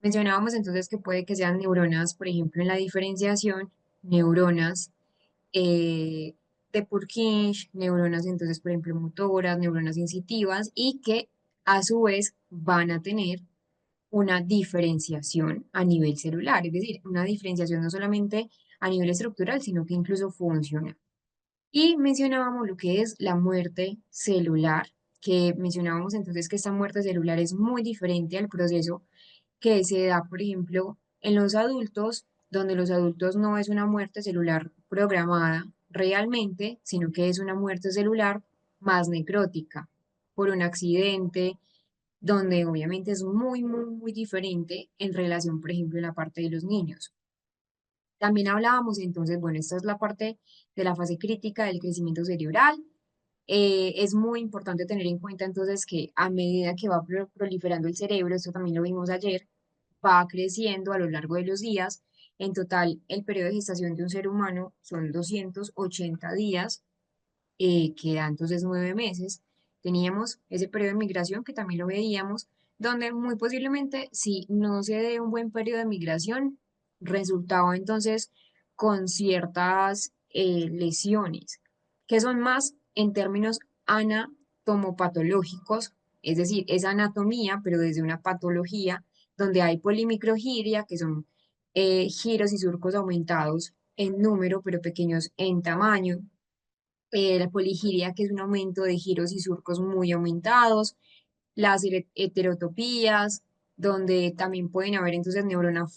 Mencionábamos entonces que puede que sean neuronas, por ejemplo, en la diferenciación, neuronas eh, de Purkinje, neuronas entonces, por ejemplo, motoras, neuronas sensitivas y que a su vez van a tener una diferenciación a nivel celular, es decir, una diferenciación no solamente a nivel estructural, sino que incluso funcional. Y mencionábamos lo que es la muerte celular, que mencionábamos entonces que esta muerte celular es muy diferente al proceso que se da, por ejemplo, en los adultos, donde los adultos no es una muerte celular programada realmente, sino que es una muerte celular más necrótica por un accidente, donde obviamente es muy diferente en relación, por ejemplo, en la parte de los niños. También hablábamos entonces, bueno, esta es la parte de la fase crítica del crecimiento cerebral. Es muy importante tener en cuenta entonces que a medida que va proliferando el cerebro, esto también lo vimos ayer, va creciendo a lo largo de los días. En total, el periodo de gestación de un ser humano son 280 días, que da entonces 9 meses. Teníamos ese periodo de migración que también lo veíamos, donde muy posiblemente si no se dé un buen periodo de migración, resultaba entonces con ciertas lesiones, que son más en términos anatomopatológicos, es decir, es anatomía, pero desde una patología, donde hay polimicrogiria, que son giros y surcos aumentados en número, pero pequeños en tamaño, la poligiria, que es un aumento de giros y surcos muy aumentados, las heterotopías, donde también pueden haber entonces neuronas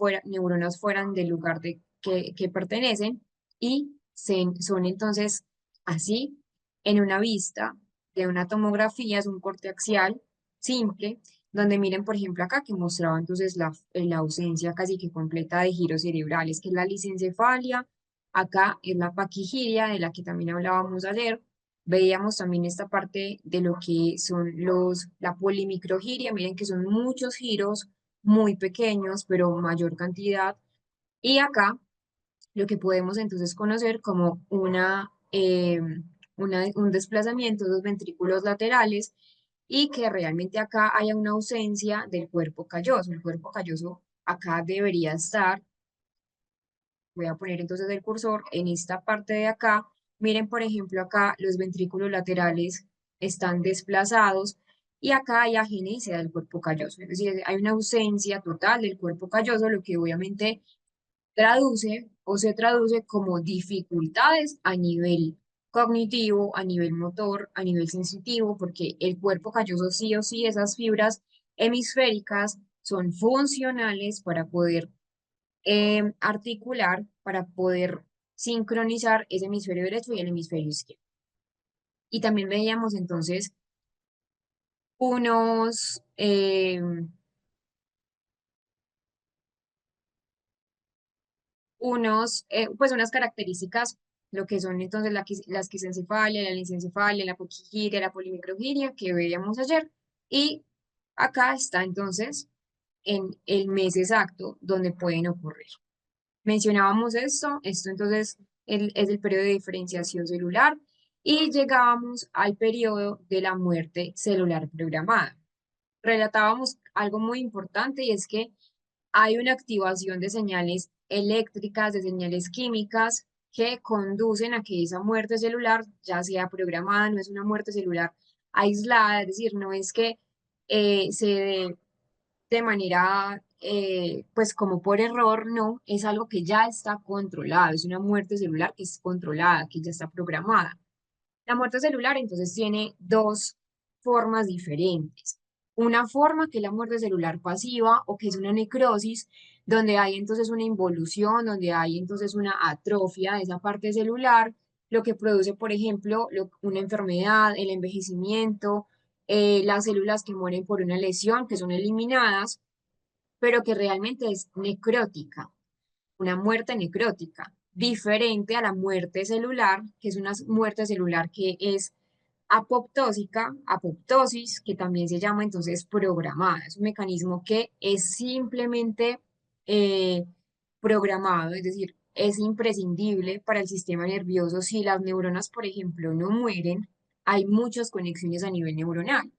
fuera del lugar que pertenecen y son entonces así en una vista de una tomografía, es un corte axial simple, donde miren, por ejemplo, acá que mostraba entonces la ausencia casi que completa de giros cerebrales, que es la lisencefalia. Acá es la paquigiria, de la que también hablábamos ayer. Veíamos también esta parte de lo que son la polimicrogiria. Miren que son muchos giros muy pequeños, pero mayor cantidad. Y acá lo que podemos entonces conocer como un desplazamiento de los ventrículos laterales y que realmente acá haya una ausencia del cuerpo calloso. El cuerpo calloso acá debería estar. Voy a poner entonces el cursor en esta parte de acá. Miren, por ejemplo, acá los ventrículos laterales están desplazados y acá hay agenesia del cuerpo calloso. Es decir, hay una ausencia total del cuerpo calloso, lo que obviamente traduce o se traduce como dificultades a nivel cognitivo, a nivel motor, a nivel sensitivo, porque el cuerpo calloso sí o sí, esas fibras hemisféricas son funcionales para poder articular, para poder sincronizar ese hemisferio derecho y el hemisferio izquierdo. Y también veíamos entonces unos, pues unas características, lo que son entonces la esquisencefalia, la lisencefalia, la poquigiria, la polimicrogiria que veíamos ayer. Y acá está entonces en el mes exacto donde pueden ocurrir. Mencionábamos esto entonces es el periodo de diferenciación celular y llegábamos al periodo de la muerte celular programada. Relatábamos algo muy importante y es que hay una activación de señales eléctricas, de señales químicas que conducen a que esa muerte celular ya sea programada, no es una muerte celular aislada, es decir, no es que se dé de manera, pues como por error, no, es algo que ya está controlado, es una muerte celular que es controlada, que ya está programada. La muerte celular entonces tiene dos formas diferentes. Una forma que es la muerte celular pasiva o que es una necrosis, donde hay entonces una involución, donde hay entonces una atrofia de esa parte celular, lo que produce, por ejemplo, una enfermedad, el envejecimiento, las células que mueren por una lesión, que son eliminadas, pero que realmente es necrótica, una muerte necrótica, diferente a la muerte celular, que es una muerte celular que es apoptósica, apoptosis, que también se llama entonces programada. Es un mecanismo que es simplemente eh, programado, es decir, es imprescindible para el sistema nervioso. Si las neuronas, por ejemplo, no mueren, hay muchas conexiones a nivel neuronal.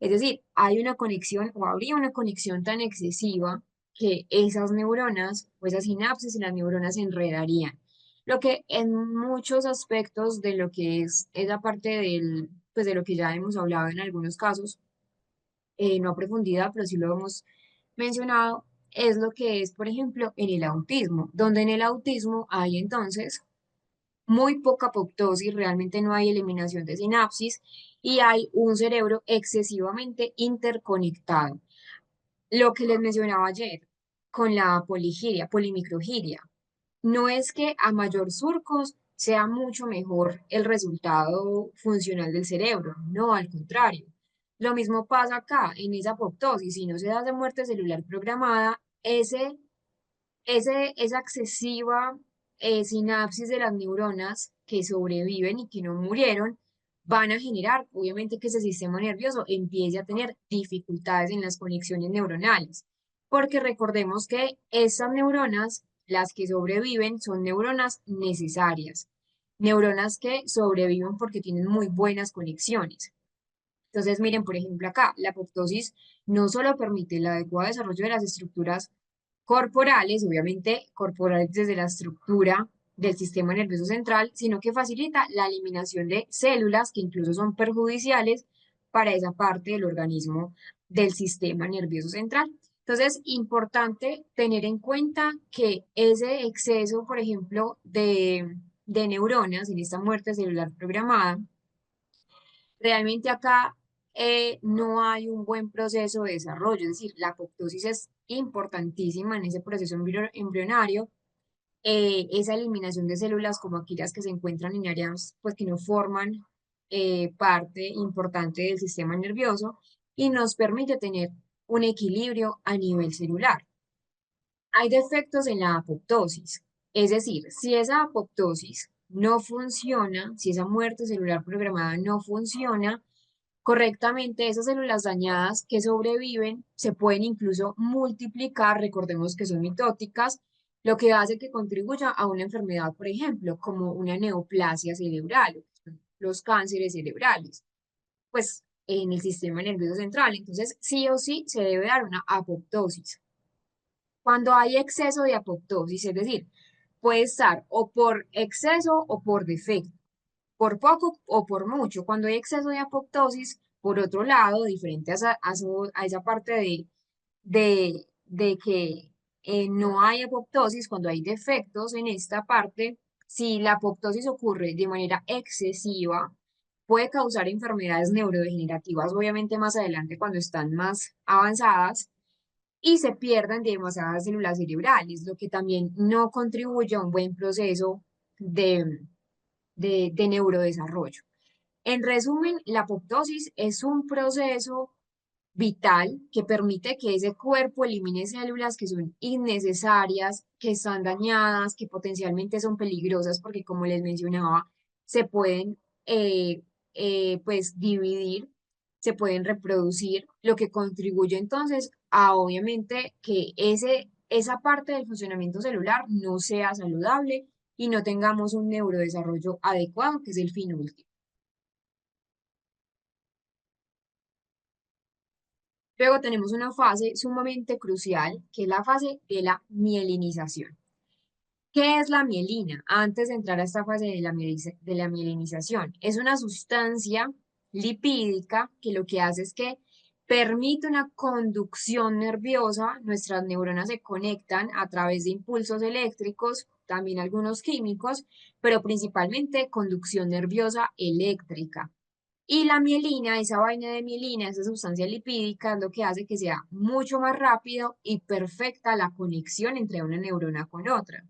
Es decir, hay una conexión o habría una conexión tan excesiva que esas neuronas o esas sinapsis en las neuronas se enredarían. Lo que en muchos aspectos de lo que es esa parte pues de lo que ya hemos hablado en algunos casos, no a profundidad, pero sí lo hemos mencionado, es lo que es, por ejemplo, en el autismo, donde en el autismo hay entonces muy poca apoptosis, realmente no hay eliminación de sinapsis y hay un cerebro excesivamente interconectado. Lo que les mencionaba ayer con la poligiria, polimicrogiria, no es que a mayor surcos sea mucho mejor el resultado funcional del cerebro, no, al contrario. Lo mismo pasa acá, en esa apoptosis, si no se da de muerte celular programada, esa excesiva sinapsis de las neuronas que sobreviven y que no murieron, van a generar, obviamente, que ese sistema nervioso empiece a tener dificultades en las conexiones neuronales. Porque recordemos que esas neuronas, las que sobreviven, son neuronas necesarias. Neuronas que sobreviven porque tienen muy buenas conexiones. Entonces, miren, por ejemplo, acá, la apoptosis no solo permite el adecuado desarrollo de las estructuras corporales, obviamente corporales desde la estructura del sistema nervioso central, sino que facilita la eliminación de células que incluso son perjudiciales para esa parte del organismo del sistema nervioso central. Entonces, importante tener en cuenta que ese exceso, por ejemplo, de neuronas en esta muerte celular programada, realmente acá no hay un buen proceso de desarrollo, es decir, la apoptosis es importantísima en ese proceso embrionario, esa eliminación de células como aquellas que se encuentran en áreas pues, que no forman parte importante del sistema nervioso y nos permite tener un equilibrio a nivel celular. Hay defectos en la apoptosis, es decir, si esa apoptosis no funciona, si esa muerte celular programada no funciona, correctamente, esas células dañadas que sobreviven se pueden incluso multiplicar, recordemos que son mitóticas, lo que hace que contribuya a una enfermedad, por ejemplo, como una neoplasia cerebral, los cánceres cerebrales, pues en el sistema nervioso central. Entonces, sí o sí se debe dar una apoptosis. Cuando hay exceso de apoptosis, es decir, puede estar o por exceso o por defecto por poco o por mucho. Cuando hay exceso de apoptosis, por otro lado, diferente a esa parte de que no hay apoptosis, cuando hay defectos en esta parte, si la apoptosis ocurre de manera excesiva, puede causar enfermedades neurodegenerativas, obviamente más adelante cuando están más avanzadas, y se pierden demasiadas células cerebrales, lo que también no contribuye a un buen proceso de neurodesarrollo. En resumen, la apoptosis es un proceso vital que permite que ese cuerpo elimine células que son innecesarias, que están dañadas, que potencialmente son peligrosas porque, como les mencionaba, se pueden pues dividir, se pueden reproducir, lo que contribuye entonces a obviamente que esa parte del funcionamiento celular no sea saludable y no tengamos un neurodesarrollo adecuado, que es el fin último. Luego tenemos una fase sumamente crucial, que es la fase de la mielinización. ¿Qué es la mielina? Antes de entrar a esta fase de de la mielinización, es una sustancia lipídica que lo que hace es que permite una conducción nerviosa, nuestras neuronas se conectan a través de impulsos eléctricos, también algunos químicos, pero principalmente conducción nerviosa eléctrica. Y la mielina, esa vaina de mielina, esa sustancia lipídica, es lo que hace que sea mucho más rápido y perfecta la conexión entre una neurona con otra.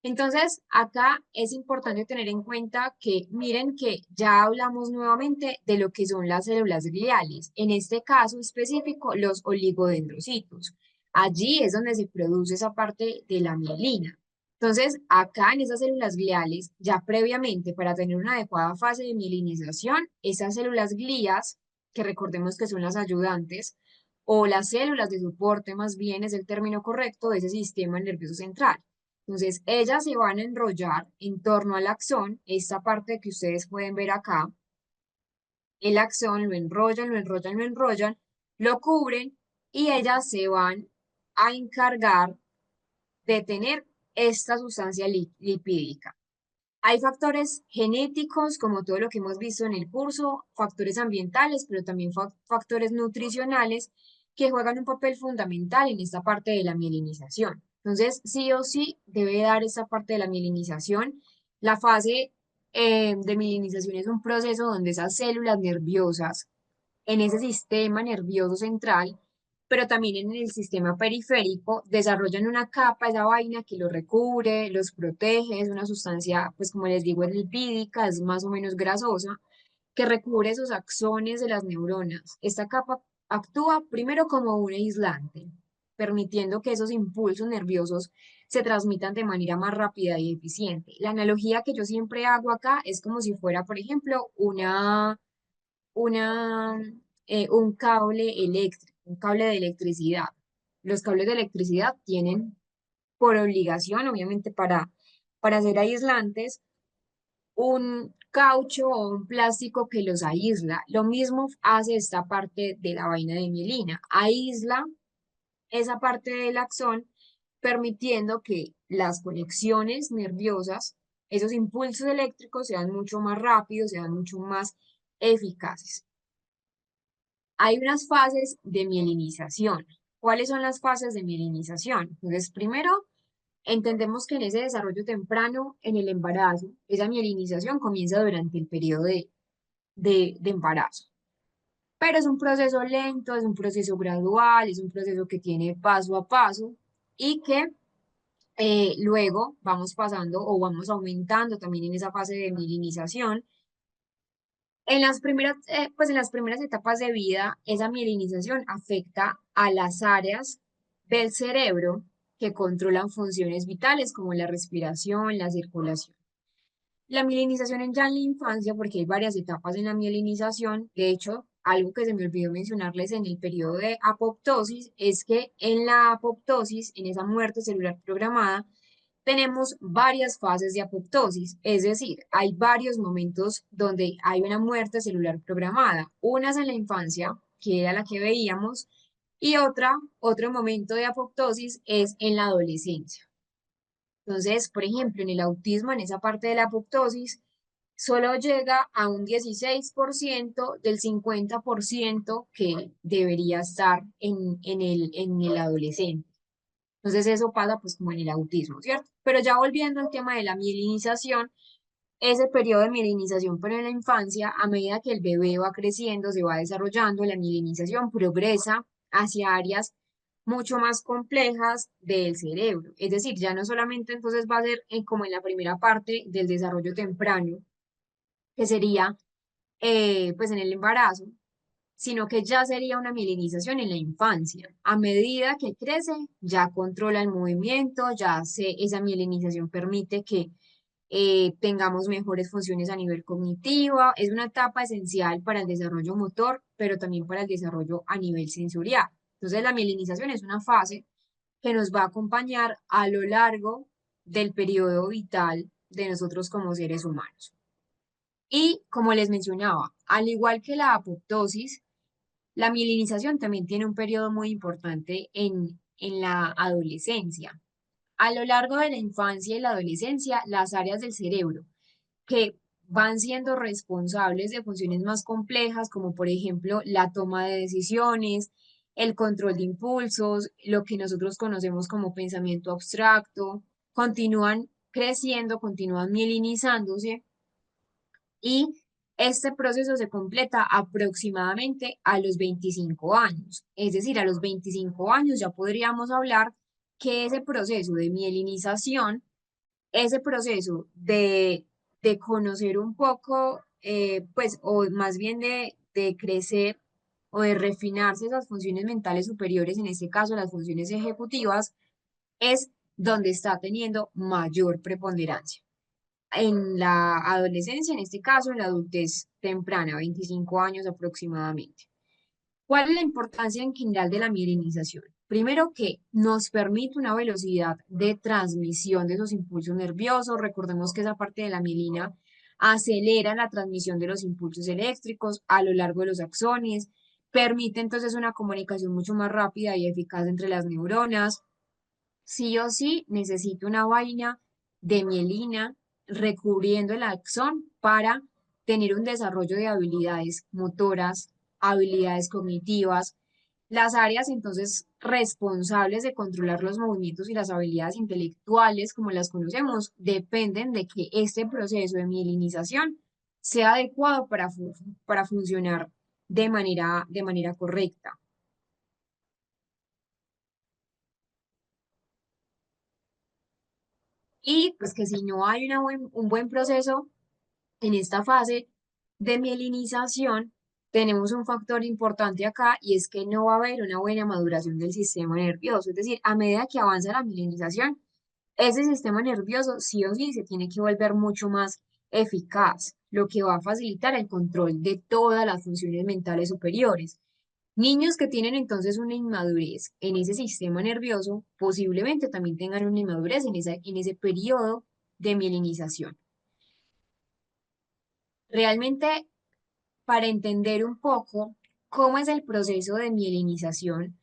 Entonces, acá es importante tener en cuenta que, miren que ya hablamos nuevamente de lo que son las células gliales, en este caso específico, los oligodendrocitos. Allí es donde se produce esa parte de la mielina. Entonces, acá en esas células gliales, ya previamente para tener una adecuada fase de mielinización, esas células glías, que recordemos que son las ayudantes, o las células de soporte más bien es el término correcto de ese sistema nervioso central. Entonces, ellas se van a enrollar en torno al axón, esta parte que ustedes pueden ver acá, el axón lo enrollan, lo enrollan, lo enrollan, lo cubren y ellas se van a encargar de tener esta sustancia lipídica. Hay factores genéticos, como todo lo que hemos visto en el curso, factores ambientales, pero también factores nutricionales que juegan un papel fundamental en esta parte de la mielinización. Entonces, sí o sí debe dar esta parte de la mielinización. La fase de mielinización es un proceso donde esas células nerviosas en ese sistema nervioso central, pero también en el sistema periférico, desarrollan una capa, esa vaina que los recubre, los protege, es una sustancia, pues como les digo, es lipídica, es más o menos grasosa, que recubre esos axones de las neuronas. Esta capa actúa primero como un aislante, permitiendo que esos impulsos nerviosos se transmitan de manera más rápida y eficiente. La analogía que yo siempre hago acá es como si fuera, por ejemplo, una, un cable eléctrico, un cable de electricidad. Los cables de electricidad tienen por obligación, obviamente para ser aislantes, un caucho o un plástico que los aísla. Lo mismo hace esta parte de la vaina de mielina. Aísla esa parte del axón, permitiendo que las conexiones nerviosas, esos impulsos eléctricos sean mucho más rápidos, sean mucho más eficaces. Hay unas fases de mielinización. ¿Cuáles son las fases de mielinización? Entonces, primero, entendemos que en ese desarrollo temprano, en el embarazo, esa mielinización comienza durante el periodo de embarazo. Pero es un proceso lento, es un proceso gradual, es un proceso que tiene paso a paso y que luego vamos pasando o vamos aumentando también en esa fase de mielinización. Pues en las primeras etapas de vida, esa mielinización afecta a las áreas del cerebro que controlan funciones vitales como la respiración, la circulación. La mielinización ya en la infancia, porque hay varias etapas en la mielinización, de hecho, algo que se me olvidó mencionarles en el periodo de apoptosis es que en la apoptosis, en esa muerte celular programada, tenemos varias fases de apoptosis, es decir, hay varios momentos donde hay una muerte celular programada. Una es en la infancia, que era la que veíamos, y otro momento de apoptosis es en la adolescencia. Entonces, por ejemplo, en el autismo, en esa parte de la apoptosis, solo llega a un 16% del 50% que debería estar en el adolescente. Entonces eso pasa pues como en el autismo, ¿cierto? Pero ya volviendo al tema de la mielinización, ese periodo de mielinización, pero en la infancia, a medida que el bebé va creciendo, se va desarrollando, la mielinización progresa hacia áreas mucho más complejas del cerebro. Es decir, ya no solamente entonces va a ser como en la primera parte del desarrollo temprano, que sería pues en el embarazo, sino que ya sería una mielinización en la infancia. A medida que crece, ya controla el movimiento, esa mielinización permite que tengamos mejores funciones a nivel cognitivo. Es una etapa esencial para el desarrollo motor, pero también para el desarrollo a nivel sensorial. Entonces, la mielinización es una fase que nos va a acompañar a lo largo del periodo vital de nosotros como seres humanos. Y como les mencionaba, al igual que la apoptosis, la mielinización también tiene un periodo muy importante en la adolescencia. A lo largo de la infancia y la adolescencia, las áreas del cerebro que van siendo responsables de funciones más complejas, como por ejemplo la toma de decisiones, el control de impulsos, lo que nosotros conocemos como pensamiento abstracto, continúan creciendo, continúan mielinizándose y este proceso se completa aproximadamente a los 25 años. Es decir, a los 25 años ya podríamos hablar que ese proceso de mielinización, ese proceso de conocer un poco, pues, o más bien de crecer o de refinarse esas funciones mentales superiores, en este caso las funciones ejecutivas, es donde está teniendo mayor preponderancia en la adolescencia, en este caso en la adultez temprana, 25 años aproximadamente. ¿Cuál es la importancia en general de la mielinización? Primero que nos permite una velocidad de transmisión de esos impulsos nerviosos. Recordemos que esa parte de la mielina acelera la transmisión de los impulsos eléctricos a lo largo de los axones, permite entonces una comunicación mucho más rápida y eficaz entre las neuronas. Sí o sí necesito una vaina de mielina recubriendo el axón para tener un desarrollo de habilidades motoras, habilidades cognitivas. Las áreas entonces responsables de controlar los movimientos y las habilidades intelectuales, como las conocemos, dependen de que este proceso de mielinización sea adecuado para funcionar de manera correcta. Y pues que si no hay un buen proceso en esta fase de mielinización, tenemos un factor importante acá y es que no va a haber una buena maduración del sistema nervioso. Es decir, a medida que avanza la mielinización, ese sistema nervioso sí o sí se tiene que volver mucho más eficaz, lo que va a facilitar el control de todas las funciones mentales superiores. Niños que tienen entonces una inmadurez en ese sistema nervioso, posiblemente también tengan una inmadurez en ese periodo de mielinización. Realmente, para entender un poco cómo es el proceso de mielinización,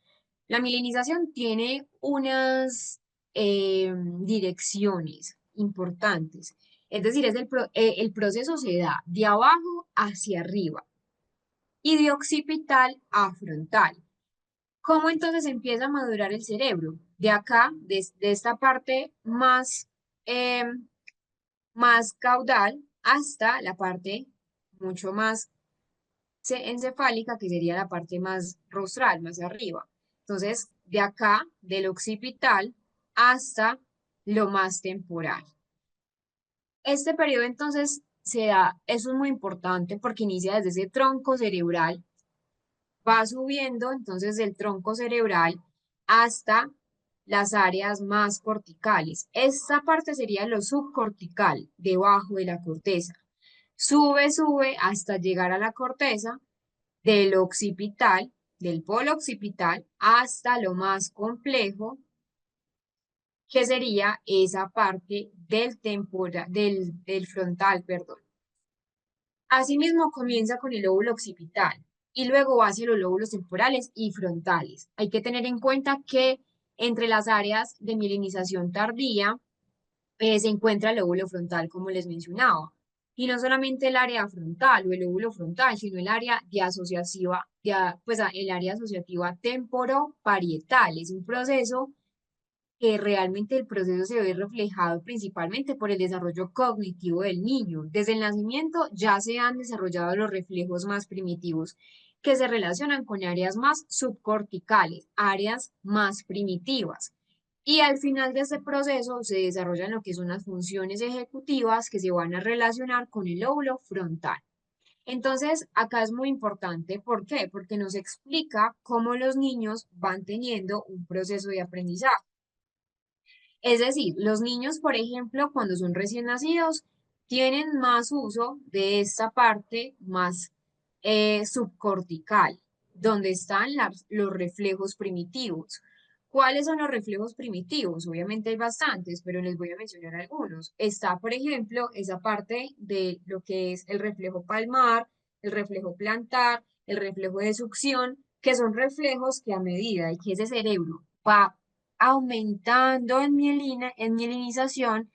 la mielinización tiene unas direcciones importantes. Es decir, el proceso se da de abajo hacia arriba y de occipital a frontal. ¿Cómo entonces empieza a madurar el cerebro? De acá, de esta parte más caudal hasta la parte mucho más encefálica, que sería la parte más rostral, más arriba. Entonces, de acá, del occipital hasta lo más temporal. Este periodo entonces se da, eso es muy importante porque inicia desde ese tronco cerebral, va subiendo entonces del tronco cerebral hasta las áreas más corticales. Esta parte sería lo subcortical, debajo de la corteza. Sube hasta llegar a la corteza del occipital, del polo occipital, hasta lo más complejo, que sería esa parte del frontal, perdón. Asimismo, comienza con el lóbulo occipital y luego va hacia los lóbulos temporales y frontales. Hay que tener en cuenta que entre las áreas de mielinización tardía se encuentra el lóbulo frontal, como les mencionaba. Y no solamente el área frontal o el lóbulo frontal, sino el área de asociativa, el área asociativa temporoparietal. Es un proceso que realmente el proceso se ve reflejado principalmente por el desarrollo cognitivo del niño. Desde el nacimiento ya se han desarrollado los reflejos más primitivos que se relacionan con áreas más subcorticales, áreas más primitivas. Y al final de este proceso se desarrollan lo que son las funciones ejecutivas que se van a relacionar con el lóbulo frontal. Entonces, acá es muy importante, ¿por qué? Porque nos explica cómo los niños van teniendo un proceso de aprendizaje. Es decir, los niños, por ejemplo, cuando son recién nacidos, tienen más uso de esta parte más subcortical, donde están los reflejos primitivos. ¿Cuáles son los reflejos primitivos? Obviamente hay bastantes, pero les voy a mencionar algunos. Está, por ejemplo, esa parte de lo que es el reflejo palmar, el reflejo plantar, el reflejo de succión, que son reflejos que a medida de que ese cerebro va aumentando en mielinización,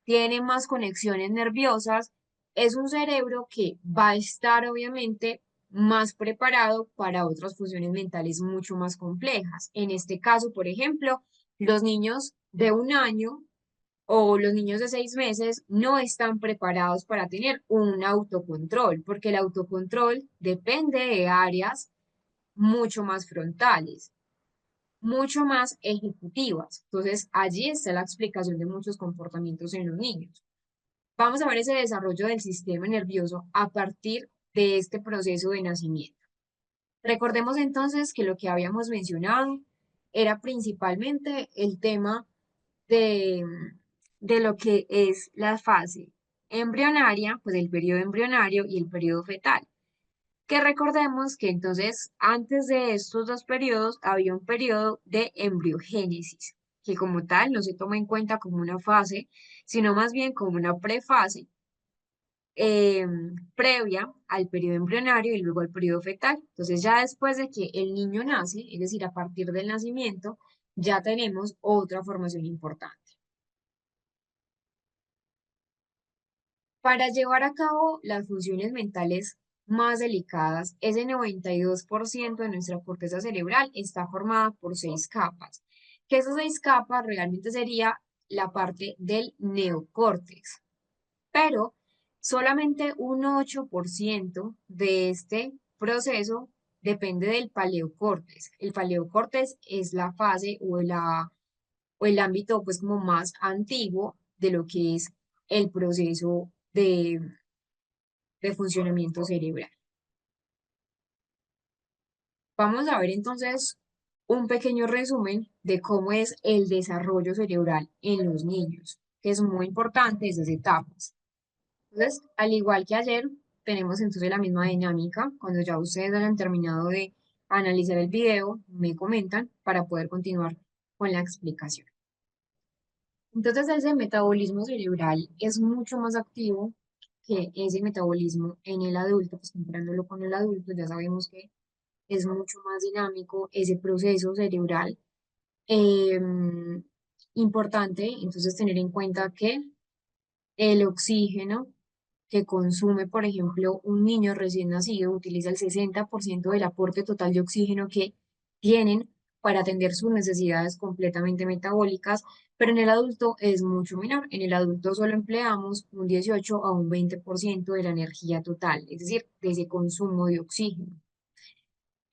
tiene más conexiones nerviosas, es un cerebro que va a estar obviamente más preparado para otras funciones mentales mucho más complejas. En este caso, por ejemplo, los niños de 1 año o los niños de 6 meses no están preparados para tener un autocontrol, porque el autocontrol depende de áreas mucho más frontales, mucho más ejecutivas. Entonces, allí está la explicación de muchos comportamientos en los niños. Vamos a ver ese desarrollo del sistema nervioso a partir de este proceso de nacimiento. Recordemos entonces que lo que habíamos mencionado era principalmente el tema de, de lo que es la fase embrionaria, pues el periodo embrionario y el periodo fetal. Que recordemos que entonces antes de estos dos periodos había un periodo de embriogénesis, que como tal no se toma en cuenta como una fase, sino más bien como una prefase, previa al periodo embrionario y luego al periodo fetal. Entonces ya después de que el niño nace, es decir, a partir del nacimiento, ya tenemos otra formación importante. Para llevar a cabo las funciones mentales más delicadas, ese 92% de nuestra corteza cerebral está formada por 6 capas, que esas 6 capas realmente sería la parte del neocórtex, pero solamente un 8% de este proceso depende del paleocórtex. El paleocórtex es la fase o el ámbito pues como más antiguo de lo que es el proceso de funcionamiento cerebral. Vamos a ver entonces un pequeño resumen de cómo es el desarrollo cerebral en los niños, que es muy importante esas etapas. Entonces, al igual que ayer, tenemos entonces la misma dinámica. Cuando ya ustedes hayan terminado de analizar el video, me comentan para poder continuar con la explicación. Entonces, ese metabolismo cerebral es mucho más activo que ese metabolismo en el adulto, pues comparándolo con el adulto, ya sabemos que es mucho más dinámico ese proceso cerebral. Em, Importante, entonces, tener en cuenta que el oxígeno que consume, por ejemplo, un niño recién nacido utiliza el 60% del aporte total de oxígeno que tienen para atender sus necesidades completamente metabólicas, pero en el adulto es mucho menor. En el adulto solo empleamos un 18 a un 20% de la energía total, es decir, de ese consumo de oxígeno.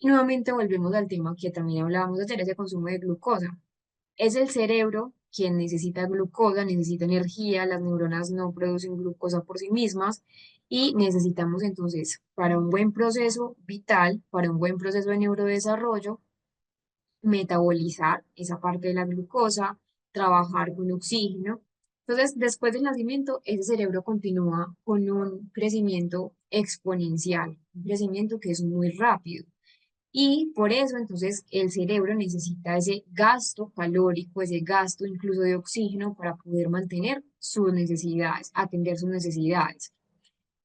Y nuevamente volvemos al tema que también hablábamos de hacer, ese consumo de glucosa. Es el cerebro quien necesita glucosa, necesita energía, las neuronas no producen glucosa por sí mismas y necesitamos entonces para un buen proceso vital, para un buen proceso de neurodesarrollo, metabolizar esa parte de la glucosa, trabajar con oxígeno. Entonces, después del nacimiento, ese cerebro continúa con un crecimiento exponencial, un crecimiento que es muy rápido. Y por eso entonces el cerebro necesita ese gasto calórico, ese gasto incluso de oxígeno para poder mantener sus necesidades, atender sus necesidades.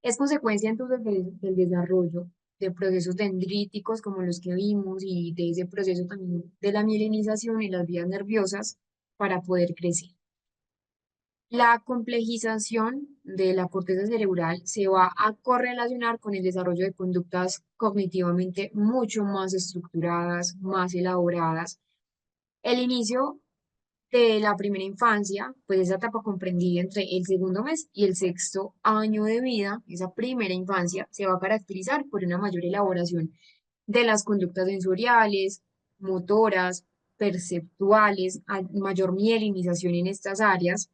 Es consecuencia entonces del desarrollo de procesos dendríticos como los que vimos y de ese proceso también de la mielinización en las vías nerviosas para poder crecer. La complejización de la corteza cerebral se va a correlacionar con el desarrollo de conductas cognitivamente mucho más estructuradas, más elaboradas. El inicio de la primera infancia, pues esa etapa comprendida entre el segundo mes y el sexto año de vida, esa primera infancia se va a caracterizar por una mayor elaboración de las conductas sensoriales, motoras, perceptuales, mayor mielinización en estas áreas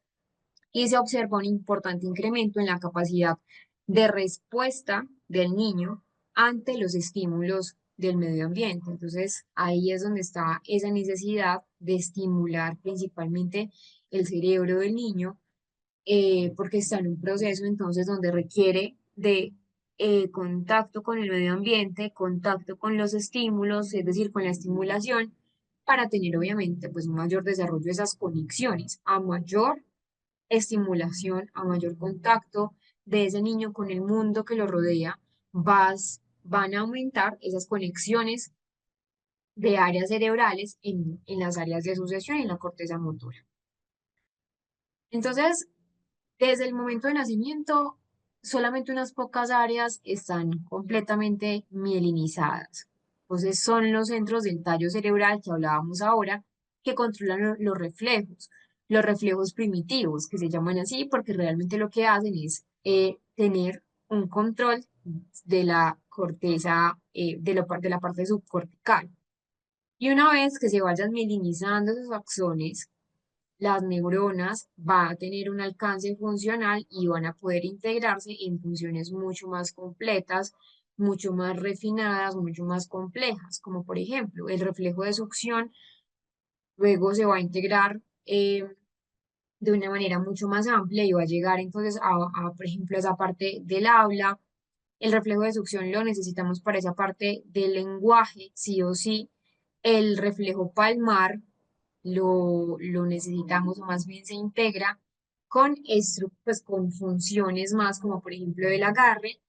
y se observa un importante incremento en la capacidad de respuesta del niño ante los estímulos del medio ambiente. Entonces, ahí es donde está esa necesidad de estimular principalmente el cerebro del niño, porque está en un proceso entonces donde requiere de contacto con el medio ambiente, contacto con los estímulos, es decir, con la estimulación, para tener obviamente pues un mayor desarrollo de esas conexiones. A mayor estimulación, a mayor contacto de ese niño con el mundo que lo rodea, van a aumentar esas conexiones de áreas cerebrales en las áreas de asociación y en la corteza motora. Entonces, desde el momento de nacimiento, solamente unas pocas áreas están completamente mielinizadas. Entonces, son los centros del tallo cerebral que hablábamos ahora que controlan los reflejos primitivos, que se llaman así porque realmente lo que hacen es tener un control de la corteza, de la parte subcortical. Y una vez que se vayan mielinizando esos axones, las neuronas van a tener un alcance funcional y van a poder integrarse en funciones mucho más completas, mucho más refinadas, mucho más complejas, como por ejemplo el reflejo de succión, luego se va a integrar de una manera mucho más amplia y va a llegar entonces por ejemplo, esa parte del habla. El reflejo de succión lo necesitamos para esa parte del lenguaje, sí o sí. El reflejo palmar lo necesitamos o más bien se integra pues, con funciones más como por ejemplo el agarre.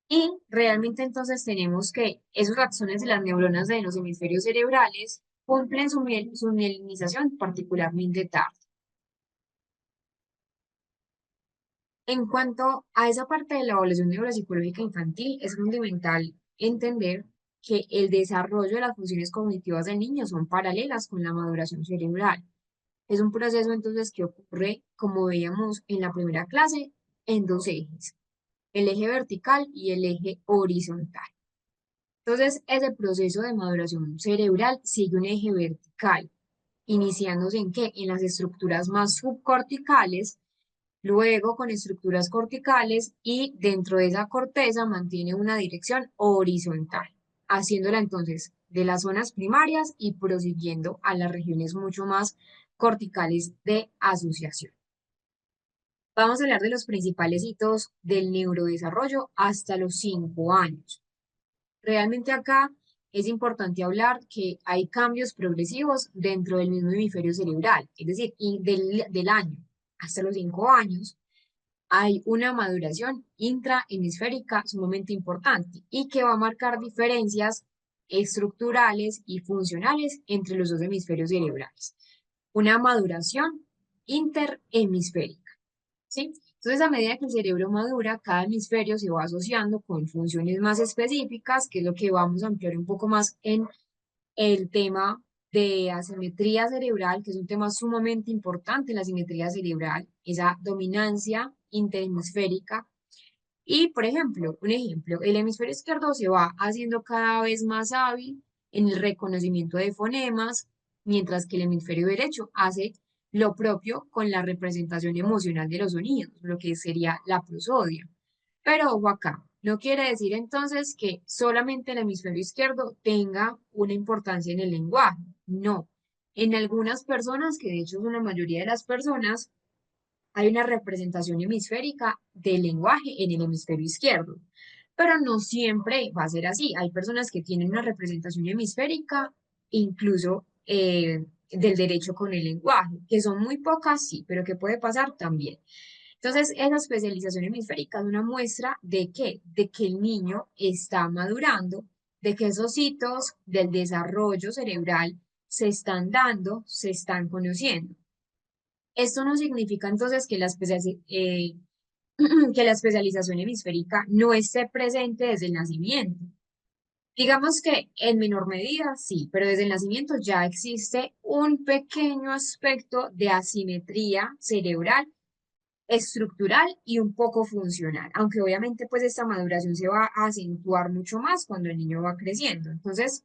Y realmente entonces tenemos que esos axones de las neuronas de los hemisferios cerebrales cumplen su mielinización particularmente tarde. En cuanto a esa parte de la evaluación neuropsicológica infantil, es fundamental entender que el desarrollo de las funciones cognitivas del niño son paralelas con la maduración cerebral. Es un proceso entonces que ocurre, como veíamos en la primera clase, en dos ejes, el eje vertical y el eje horizontal. Entonces, ese proceso de maduración cerebral sigue un eje vertical, iniciándose en qué? En las estructuras más subcorticales, luego con estructuras corticales y dentro de esa corteza mantiene una dirección horizontal, haciéndola entonces de las zonas primarias y prosiguiendo a las regiones mucho más corticales de asociación. Vamos a hablar de los principales hitos del neurodesarrollo hasta los 5 años. Realmente acá es importante hablar que hay cambios progresivos dentro del mismo hemisferio cerebral, es decir, y del año hasta los 5 años hay una maduración intrahemisférica sumamente importante y que va a marcar diferencias estructurales y funcionales entre los dos hemisferios cerebrales. Una maduración interhemisférica, ¿sí? Entonces, a medida que el cerebro madura, cada hemisferio se va asociando con funciones más específicas, que es lo que vamos a ampliar un poco más en el tema de asimetría cerebral, que es un tema sumamente importante, la asimetría cerebral, esa dominancia interhemisférica. Y, por ejemplo, un ejemplo, el hemisferio izquierdo se va haciendo cada vez más hábil en el reconocimiento de fonemas, mientras que el hemisferio derecho hace lo propio con la representación emocional de los sonidos, lo que sería la prosodia. Pero ojo acá, no quiere decir entonces que solamente el hemisferio izquierdo tenga una importancia en el lenguaje. No. En algunas personas, que de hecho es una mayoría de las personas, hay una representación hemisférica del lenguaje en el hemisferio izquierdo, pero no siempre va a ser así. Hay personas que tienen una representación hemisférica, incluso del derecho con el lenguaje, que son muy pocas, sí, pero que puede pasar también. Entonces, esa especialización hemisférica es una muestra de qué, de que el niño está madurando, de que esos hitos del desarrollo cerebral se están dando, se están conociendo. Esto no significa entonces que que la especialización hemisférica no esté presente desde el nacimiento. Digamos que en menor medida sí, pero desde el nacimiento ya existe un pequeño aspecto de asimetría cerebral, estructural y un poco funcional, aunque obviamente pues esta maduración se va a acentuar mucho más cuando el niño va creciendo. Entonces,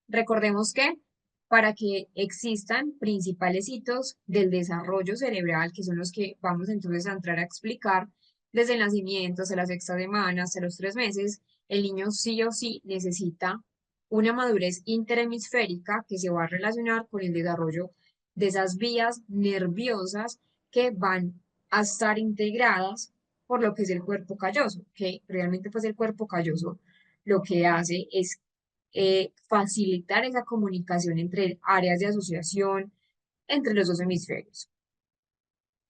recordemos que para que existan principales hitos del desarrollo cerebral, que son los que vamos entonces a entrar a explicar, desde el nacimiento hasta la sexta semana, hasta los 3 meses, el niño sí o sí necesita una madurez interhemisférica que se va a relacionar con el desarrollo de esas vías nerviosas que van a estar integradas por lo que es el cuerpo calloso, que realmente pues el cuerpo calloso lo que hace es facilitar esa comunicación entre áreas de asociación entre los dos hemisferios.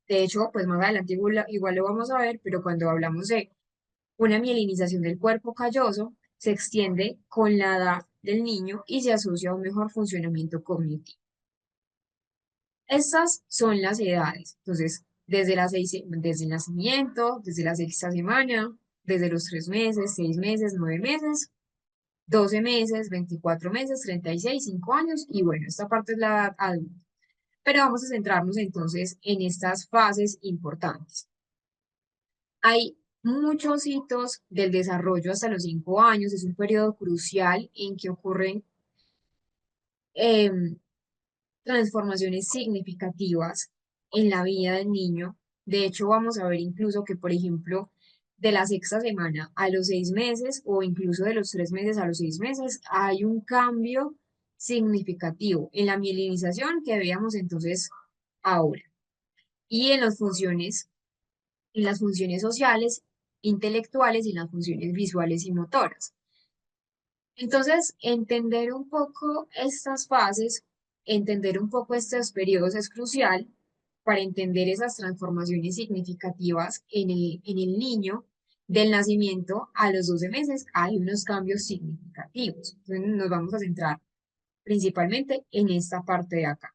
De hecho, pues más adelante igual lo vamos a ver, pero cuando hablamos de una mielinización del cuerpo calloso, se extiende con la edad del niño y se asocia a un mejor funcionamiento cognitivo. Estas son las edades. Entonces, desde el nacimiento, desde la sexta semana, desde los 3 meses, 6 meses, 9 meses, 12 meses, 24 meses, 36, 5 años y bueno, esta parte es la edad adulta. Pero vamos a centrarnos entonces en estas fases importantes. Hay muchos hitos del desarrollo hasta los 5 años, es un periodo crucial en que ocurren em, transformaciones significativas en la vida del niño. De hecho, vamos a ver incluso que, por ejemplo, de la sexta semana a los 6 meses o incluso de los 3 meses a los 6 meses, hay un cambio significativo en la mielinización que veíamos entonces ahora y en las funciones sociales, intelectuales y en las funciones visuales y motoras. Entonces, entender un poco estas fases, entender un poco estos periodos es crucial para entender esas transformaciones significativas en el niño del nacimiento a los 12 meses, hay unos cambios significativos. Entonces nos vamos a centrar principalmente en esta parte de acá.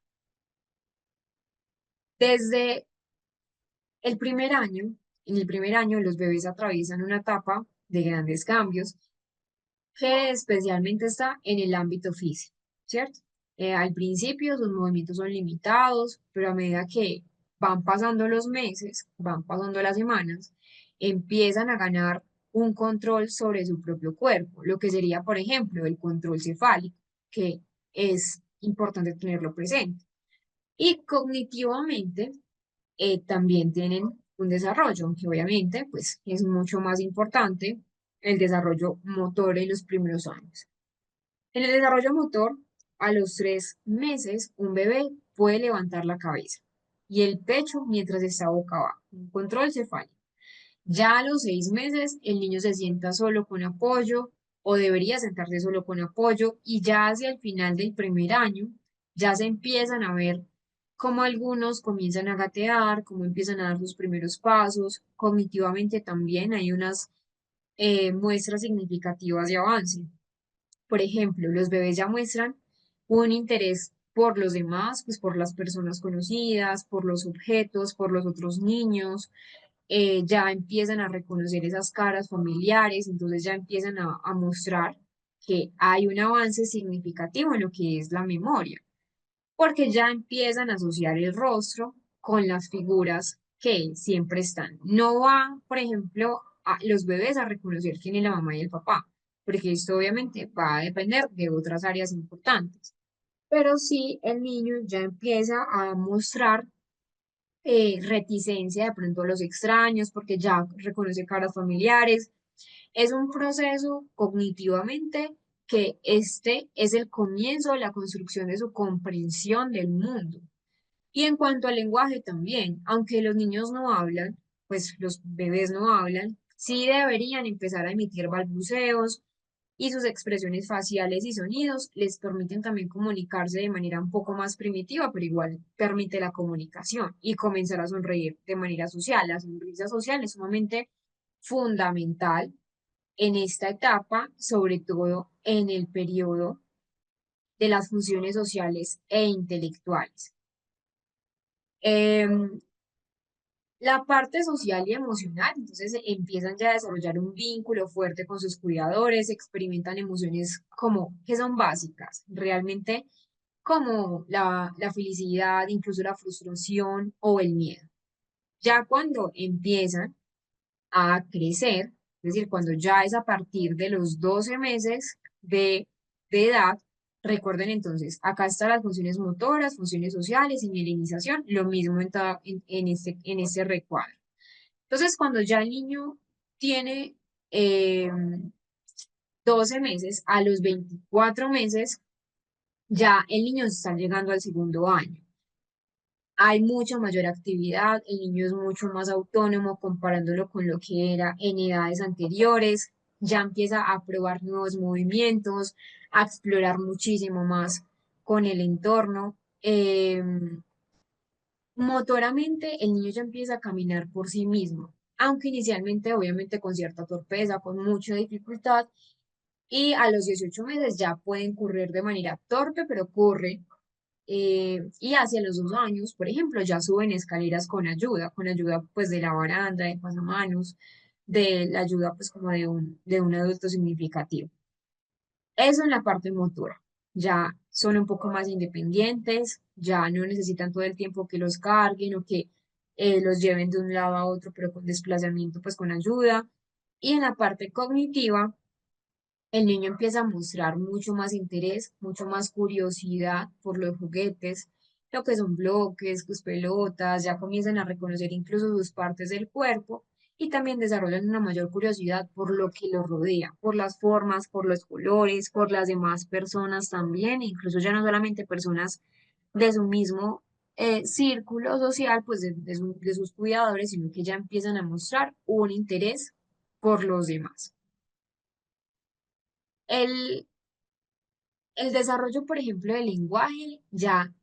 Desde el primer año, en el primer año los bebés atraviesan una etapa de grandes cambios que especialmente está en el ámbito físico, ¿cierto? Al principio sus movimientos son limitados, pero a medida que van pasando los meses, van pasando las semanas, empiezan a ganar un control sobre su propio cuerpo, lo que sería, por ejemplo, el control cefálico, que es importante tenerlo presente. Y cognitivamente también tienen un desarrollo, aunque obviamente pues, es mucho más importante el desarrollo motor en los primeros años. En el desarrollo motor, a los 3 meses, un bebé puede levantar la cabeza y el pecho mientras está boca abajo, un control cefálico. Ya a los 6 meses, el niño se sienta solo con apoyo o debería sentarse solo con apoyo y ya hacia el final del primer año, ya se empiezan a ver cómo algunos comienzan a gatear, cómo empiezan a dar sus primeros pasos. Cognitivamente también hay unas muestras significativas de avance. Por ejemplo, los bebés ya muestran un interés por los demás, pues por las personas conocidas, por los objetos, por los otros niños, ya empiezan a reconocer esas caras familiares, entonces ya empiezan a mostrar que hay un avance significativo en lo que es la memoria, porque ya empiezan a asociar el rostro con las figuras que siempre están. No va, por ejemplo, a los bebés a reconocer quién es la mamá y el papá, porque esto obviamente va a depender de otras áreas importantes. Pero sí, el niño ya empieza a mostrar reticencia de pronto a los extraños, porque ya reconoce caras familiares. Es un proceso cognitivamente que este es el comienzo de la construcción de su comprensión del mundo. Y en cuanto al lenguaje también, aunque los niños no hablan, pues los bebés no hablan, sí deberían empezar a emitir balbuceos, y sus expresiones faciales y sonidos les permiten también comunicarse de manera un poco más primitiva, pero igual permite la comunicación y comenzar a sonreír de manera social. La sonrisa social es sumamente fundamental en esta etapa, sobre todo en el periodo de las funciones sociales e intelectuales. Em, La parte social y emocional, entonces empiezan ya a desarrollar un vínculo fuerte con sus cuidadores, experimentan emociones como que son básicas, realmente como la felicidad, incluso la frustración o el miedo. Ya cuando empiezan a crecer, es decir, cuando ya es a partir de los 12 meses de edad, recuerden entonces, acá están las funciones motoras, funciones sociales y mielinización, lo mismo en este recuadro. Entonces, cuando ya el niño tiene eh, 12 meses, a los 24 meses, ya el niño está llegando al segundo año. Hay mucha mayor actividad, el niño es mucho más autónomo comparándolo con lo que era en edades anteriores, ya empieza a probar nuevos movimientos, a explorar muchísimo más con el entorno. Motoramente, el niño ya empieza a caminar por sí mismo, aunque inicialmente, obviamente, con cierta torpeza, con mucha dificultad, y a los 18 meses ya pueden correr de manera torpe, pero corre, y hacia los 2 años, por ejemplo, ya suben escaleras con ayuda pues de la baranda, de pasamanos, de la ayuda pues como de un adulto significativo. Eso en la parte motora. Ya son un poco más independientes, ya no necesitan todo el tiempo que los carguen o que los lleven de un lado a otro, pero con desplazamiento, pues con ayuda. Y en la parte cognitiva, el niño empieza a mostrar mucho más interés, mucho más curiosidad por los juguetes, lo que son bloques, pues pelotas, ya comienzan a reconocer incluso sus partes del cuerpo y también desarrollan una mayor curiosidad por lo que los rodea, por las formas, por los colores, por las demás personas también, incluso ya no solamente personas de su mismo círculo social, pues de sus cuidadores, sino que ya empiezan a mostrar un interés por los demás. El, El desarrollo, por ejemplo, del lenguaje ya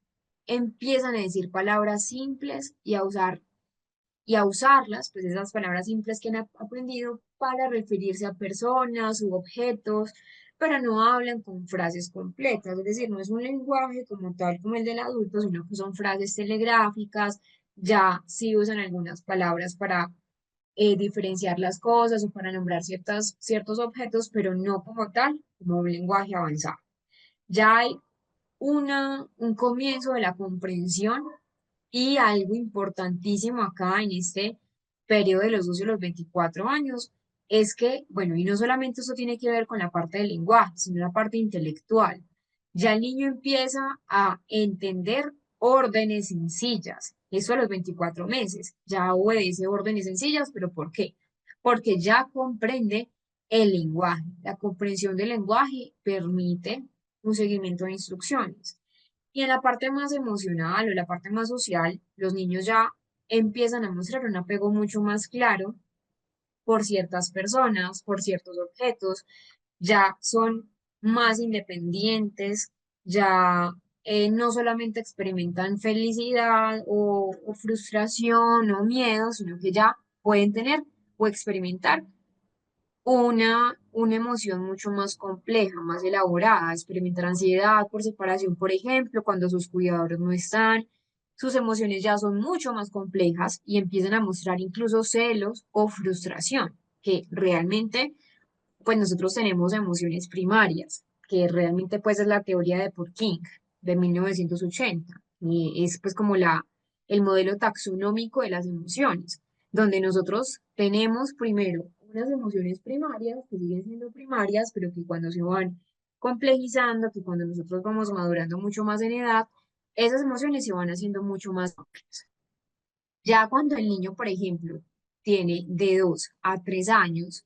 empiezan a decir palabras simples y a usarlas, pues esas palabras simples que han aprendido para referirse a personas u objetos, pero no hablan con frases completas, es decir, no es un lenguaje como tal como el del adulto, sino que son frases telegráficas, ya sí usan algunas palabras para diferenciar las cosas o para nombrar ciertos objetos, pero no como tal, como un lenguaje avanzado. Ya hay un comienzo de la comprensión y algo importantísimo acá en este periodo de los 12 a los 24 años es que, bueno, y no solamente eso tiene que ver con la parte del lenguaje, sino la parte intelectual. Ya el niño empieza a entender órdenes sencillas. Eso a los 24 meses. Ya obedece órdenes sencillas, pero ¿por qué? Porque ya comprende el lenguaje. La comprensión del lenguaje permite un seguimiento de instrucciones. Y en la parte más emocional o la parte más social, los niños ya empiezan a mostrar un apego mucho más claro por ciertas personas, por ciertos objetos, ya son más independientes, ya no solamente experimentan felicidad o frustración o miedo, sino que ya pueden tener o experimentar una emoción mucho más compleja, más elaborada, experimentar ansiedad por separación, por ejemplo, cuando sus cuidadores no están, sus emociones ya son mucho más complejas y empiezan a mostrar incluso celos o frustración, que realmente, pues nosotros tenemos emociones primarias, que realmente pues es la teoría de King de 1980, y es pues como el modelo taxonómico de las emociones, donde nosotros tenemos primero unas emociones primarias que siguen siendo primarias, pero que cuando se van complejizando, que cuando nosotros vamos madurando mucho más en edad, esas emociones se van haciendo mucho más amplias. Ya cuando el niño, por ejemplo, tiene de 2 a 3 años,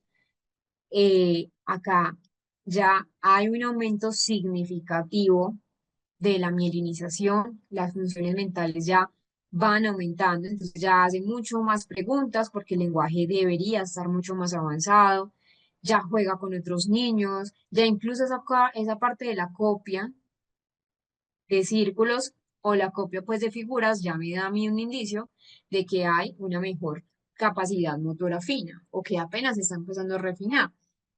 acá ya hay un aumento significativo de la mielinización, las funciones mentales ya van aumentando, entonces ya hace mucho más preguntas porque el lenguaje debería estar mucho más avanzado, ya juega con otros niños, ya incluso esa parte de la copia de círculos o la copia pues de figuras ya me da a mí un indicio de que hay una mejor capacidad motora fina o que apenas se está empezando a refinar.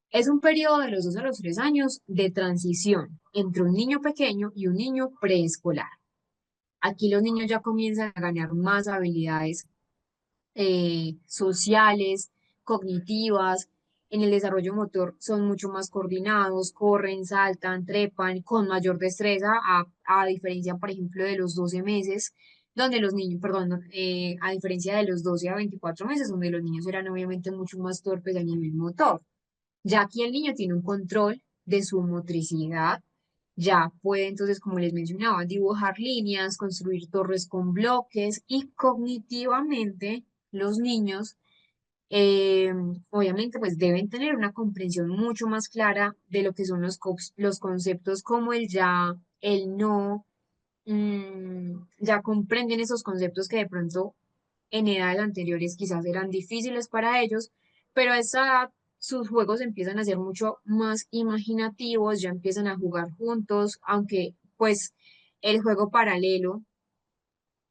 Es un periodo de los 2 a los 3 años de transición entre un niño pequeño y un niño preescolar. Aquí los niños ya comienzan a ganar más habilidades sociales, cognitivas. En el desarrollo motor son mucho más coordinados, corren, saltan, trepan con mayor destreza, a diferencia, por ejemplo, de los 12 meses, donde los niños, perdón, a diferencia de los 12 a 24 meses, donde los niños eran obviamente mucho más torpes a nivel motor. Ya aquí el niño tiene un control de su motricidad, ya puede entonces, como les mencionaba, dibujar líneas, construir torres con bloques y cognitivamente los niños, eh, obviamente, pues deben tener una comprensión mucho más clara de lo que son los conceptos como el ya, el no, ya comprenden esos conceptos que de pronto en edades anteriores quizás eran difíciles para ellos, pero a esa edad sus juegos empiezan a ser mucho más imaginativos, ya empiezan a jugar juntos, aunque pues el juego paralelo,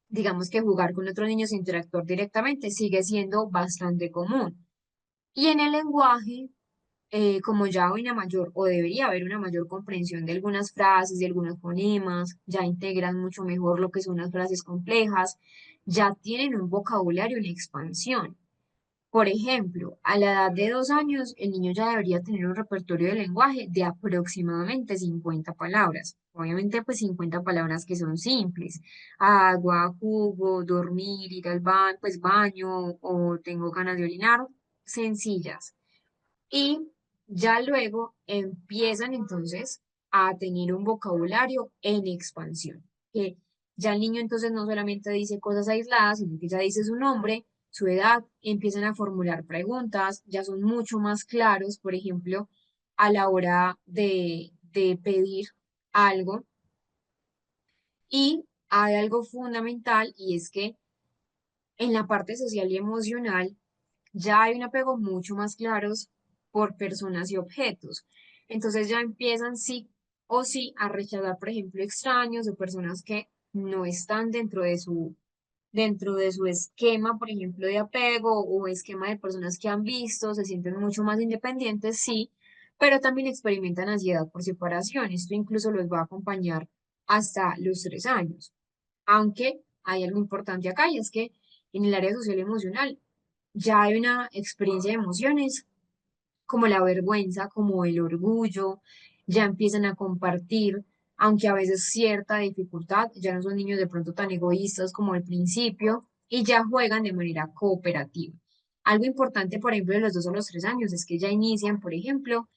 digamos que jugar con otros niños e interactuar directamente, sigue siendo bastante común. Y en el lenguaje, como ya hay una mayor, o debería haber una mayor comprensión de algunas frases, de algunos fonemas, ya integran mucho mejor lo que son las frases complejas, ya tienen un vocabulario en expansión. Por ejemplo, a la edad de 2 años, el niño ya debería tener un repertorio de lenguaje de aproximadamente 50 palabras. Obviamente, pues 50 palabras que son simples. Agua, jugo, dormir, ir al baño, pues baño o tengo ganas de orinar, sencillas. Y ya luego empiezan entonces a tener un vocabulario en expansión, que ya el niño entonces no solamente dice cosas aisladas, sino que ya dice su nombre, su edad, empiezan a formular preguntas, ya son mucho más claros, por ejemplo, a la hora de pedir algo. Y hay algo fundamental y es que en la parte social y emocional, ya hay un apego mucho más claros por personas y objetos. Entonces ya empiezan sí o sí a rechazar, por ejemplo, extraños o personas que no están dentro de su esquema, por ejemplo, de apego o esquema de personas que han visto, se sienten mucho más independientes, sí, pero también experimentan ansiedad por separación. Esto incluso los va a acompañar hasta los 3 años. Aunque hay algo importante acá y es que en el área social y emocional ya hay una experiencia de emociones como la vergüenza, como el orgullo, ya empiezan a compartir, aunque a veces cierta dificultad, ya no son niños de pronto tan egoístas como al principio y ya juegan de manera cooperativa. Algo importante, por ejemplo, de los 2 a los 3 años es que ya inician, por ejemplo,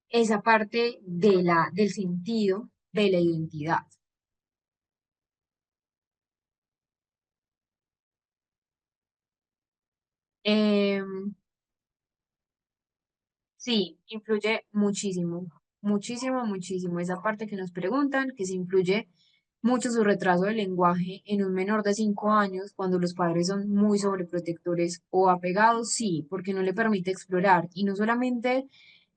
esa parte del sentido de la identidad. Em, Sí, influye muchísimo, muchísimo, muchísimo. Esa parte que nos preguntan, que se influye mucho su retraso del lenguaje en un menor de 5 años, cuando los padres son muy sobreprotectores o apegados, sí, porque no le permite explorar. Y no solamente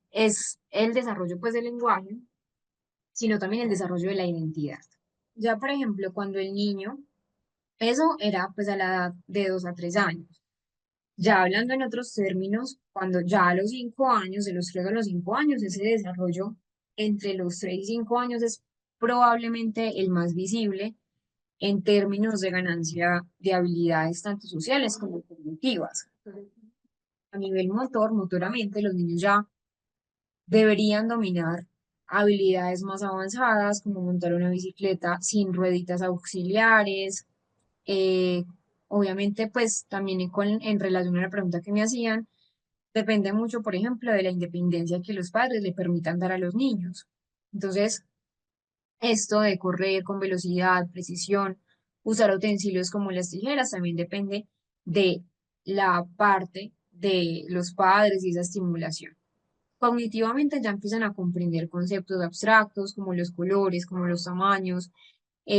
es el desarrollo pues del lenguaje, sino también el desarrollo de la identidad. Ya, por ejemplo, cuando el niño, eso era pues a la edad de 2 a 3 años. Ya hablando en otros términos, cuando ya a los 5 años, de los 3 a los 5 años, ese desarrollo entre los 3 y 5 años es probablemente el más visible en términos de ganancia de habilidades tanto sociales como cognitivas. A nivel motor, motoramente, los niños ya deberían dominar habilidades más avanzadas, como montar una bicicleta sin rueditas auxiliares. eh, Obviamente, pues también en relación a la pregunta que me hacían, depende mucho, por ejemplo, de la independencia que los padres le permitan dar a los niños. Entonces, esto de correr con velocidad, precisión, usar utensilios como las tijeras, también depende de la parte de los padres y esa estimulación. Cognitivamente ya empiezan a comprender conceptos abstractos como los colores, como los tamaños,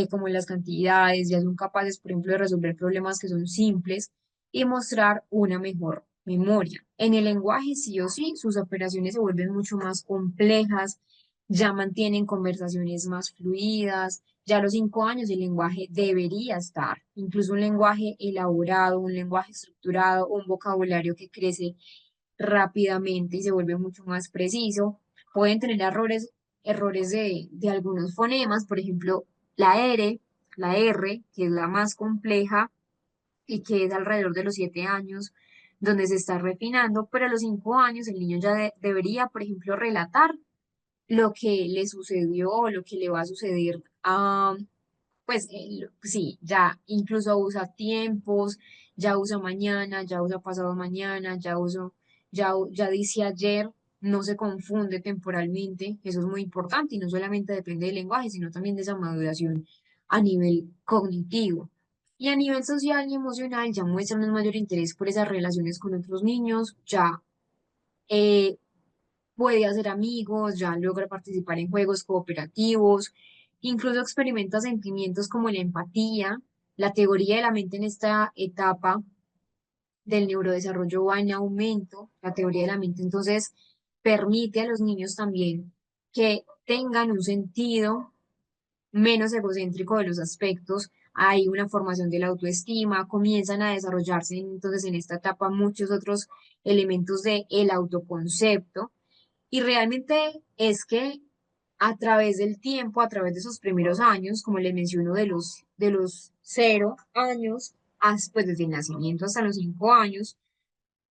como las cantidades, ya son capaces, por ejemplo, de resolver problemas que son simples y mostrar una mejor memoria. En el lenguaje, sí o sí, sus operaciones se vuelven mucho más complejas, ya mantienen conversaciones más fluidas, ya a los 5 años el lenguaje debería estar, incluso un lenguaje elaborado, un lenguaje estructurado, un vocabulario que crece rápidamente y se vuelve mucho más preciso. Pueden tener errores de algunos fonemas, por ejemplo, la R, la R, que es la más compleja y que es alrededor de los 7 años, donde se está refinando, pero a los 5 años el niño ya debería, por ejemplo, relatar lo que le sucedió o lo que le va a suceder a, pues sí, ya incluso usa tiempos, ya usa mañana, ya usa pasado mañana, ya dice ayer, no se confunde temporalmente, eso es muy importante y no solamente depende del lenguaje, sino también de esa maduración a nivel cognitivo. Y a nivel social y emocional ya muestran un mayor interés por esas relaciones con otros niños, ya eh, puede hacer amigos, ya logra participar en juegos cooperativos, incluso experimenta sentimientos como la empatía. La teoría de la mente en esta etapa del neurodesarrollo va en aumento. La teoría de la mente entonces permite a los niños también que tengan un sentido menos egocéntrico de los aspectos. Hay una formación de la autoestima, comienzan a desarrollarse entonces en esta etapa muchos otros elementos del autoconcepto y realmente es que a través del tiempo, a través de esos primeros años, como le menciono, de los 0 años, pues desde el nacimiento hasta los 5 años,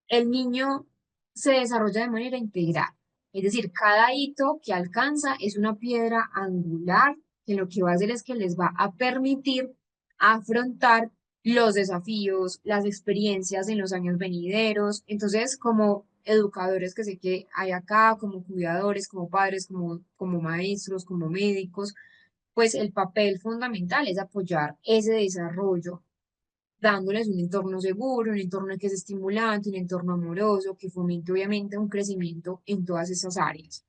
el niño se desarrolla de manera integral. Es decir, cada hito que alcanza es una piedra angular que lo que va a hacer es que les va a permitir afrontar los desafíos, las experiencias en los años venideros. Entonces, como educadores que sé que hay acá, como cuidadores, como padres, como maestros, como médicos, pues el papel fundamental es apoyar ese desarrollo dándoles un entorno seguro, un entorno que es estimulante, un entorno amoroso, que fomente obviamente un crecimiento en todas esas áreas.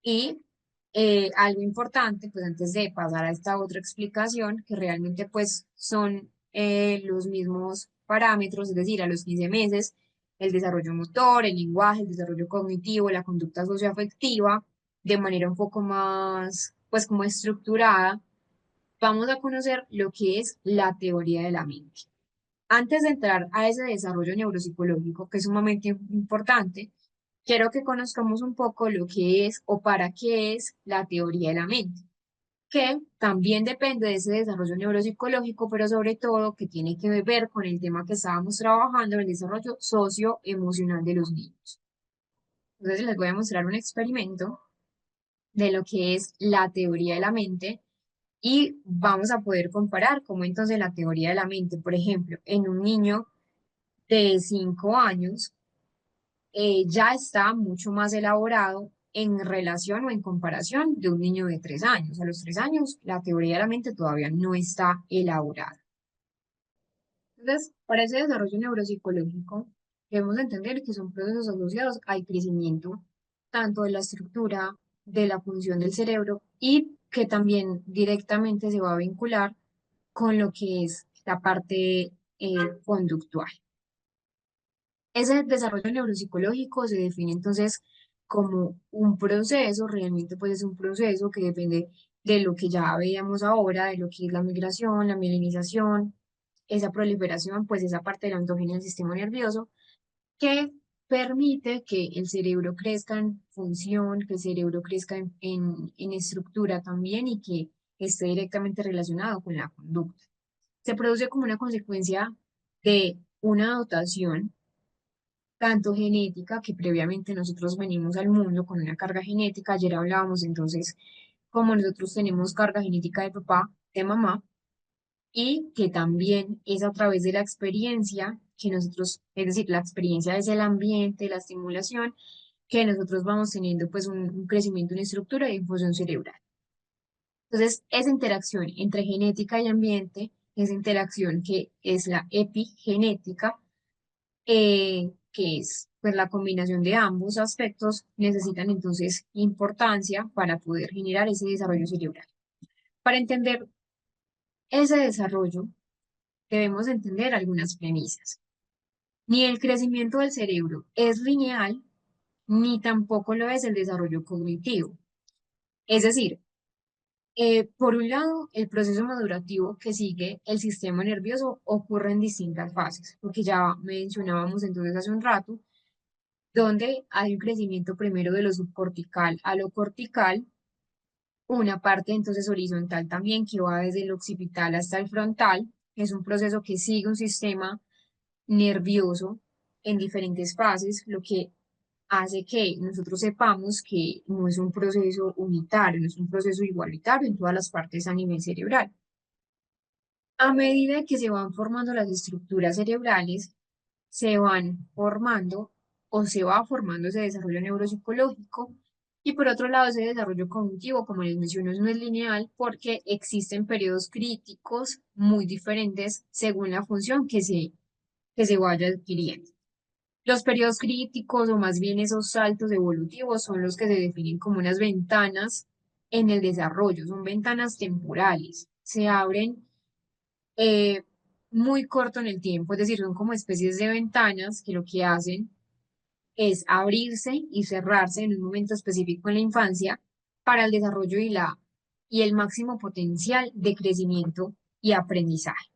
Y algo importante, pues antes de pasar a esta otra explicación, que realmente pues son los mismos parámetros, es decir, a los 15 meses, el desarrollo motor, el lenguaje, el desarrollo cognitivo, la conducta socioafectiva, de manera un poco más pues como estructurada, vamos a conocer lo que es la teoría de la mente. Antes de entrar a ese desarrollo neuropsicológico, que es sumamente importante, quiero que conozcamos un poco lo que es o para qué es la teoría de la mente, que también depende de ese desarrollo neuropsicológico, pero sobre todo que tiene que ver con el tema que estábamos trabajando, el desarrollo socioemocional de los niños. Entonces les voy a mostrar un experimento de lo que es la teoría de la mente y vamos a poder comparar cómo entonces la teoría de la mente, por ejemplo, en un niño de 5 años, ya está mucho más elaborado en relación o en comparación de un niño de 3 años. A los 3 años, la teoría de la mente todavía no está elaborada. Entonces, para ese desarrollo neuropsicológico, debemos entender que son procesos asociados al crecimiento tanto de la estructura, de la función del cerebro y que también directamente se va a vincular con lo que es la parte conductual. Ese desarrollo neuropsicológico se define entonces como un proceso, realmente pues es un proceso que depende de lo que ya veíamos ahora, de lo que es la migración, la mielinización, esa proliferación, pues esa parte de la ontogenia del sistema nervioso, que permite que el cerebro crezca en función, que el cerebro crezca en estructura también y que esté directamente relacionado con la conducta. Se produce como una consecuencia de una dotación tanto genética, que previamente nosotros venimos al mundo con una carga genética, ayer hablábamos entonces como nosotros tenemos carga genética de papá, de mamá, y que también es a través de la experiencia que nosotros, es decir, la experiencia es el ambiente, la estimulación, que nosotros vamos teniendo pues un crecimiento en estructura y en función cerebral. Entonces, esa interacción entre genética y ambiente, esa interacción que es la epigenética, que es pues la combinación de ambos aspectos, necesitan entonces importancia para poder generar ese desarrollo cerebral. Para entender ese desarrollo, debemos entender algunas premisas. Ni el crecimiento del cerebro es lineal, ni tampoco lo es el desarrollo cognitivo. Es decir, por un lado, el proceso madurativo que sigue el sistema nervioso ocurre en distintas fases, lo que ya mencionábamos entonces hace un rato, donde hay un crecimiento primero de lo subcortical a lo cortical, una parte entonces horizontal también que va desde el occipital hasta el frontal, es un proceso que sigue un sistema nervioso en diferentes fases, lo que hace que nosotros sepamos que no es un proceso unitario, no es un proceso igualitario en todas las partes a nivel cerebral. A medida que se van formando las estructuras cerebrales, se van formando o se va formando ese desarrollo neuropsicológico y por otro lado ese desarrollo cognitivo, como les menciono, no es lineal porque existen periodos críticos muy diferentes según la función que se vaya adquiriendo. Los periodos críticos o más bien esos saltos evolutivos son los que se definen como unas ventanas en el desarrollo, son ventanas temporales, se abren eh, muy corto en el tiempo, es decir, son como especies de ventanas que lo que hacen es abrirse y cerrarse en un momento específico en la infancia para el desarrollo y el máximo potencial de crecimiento y aprendizaje.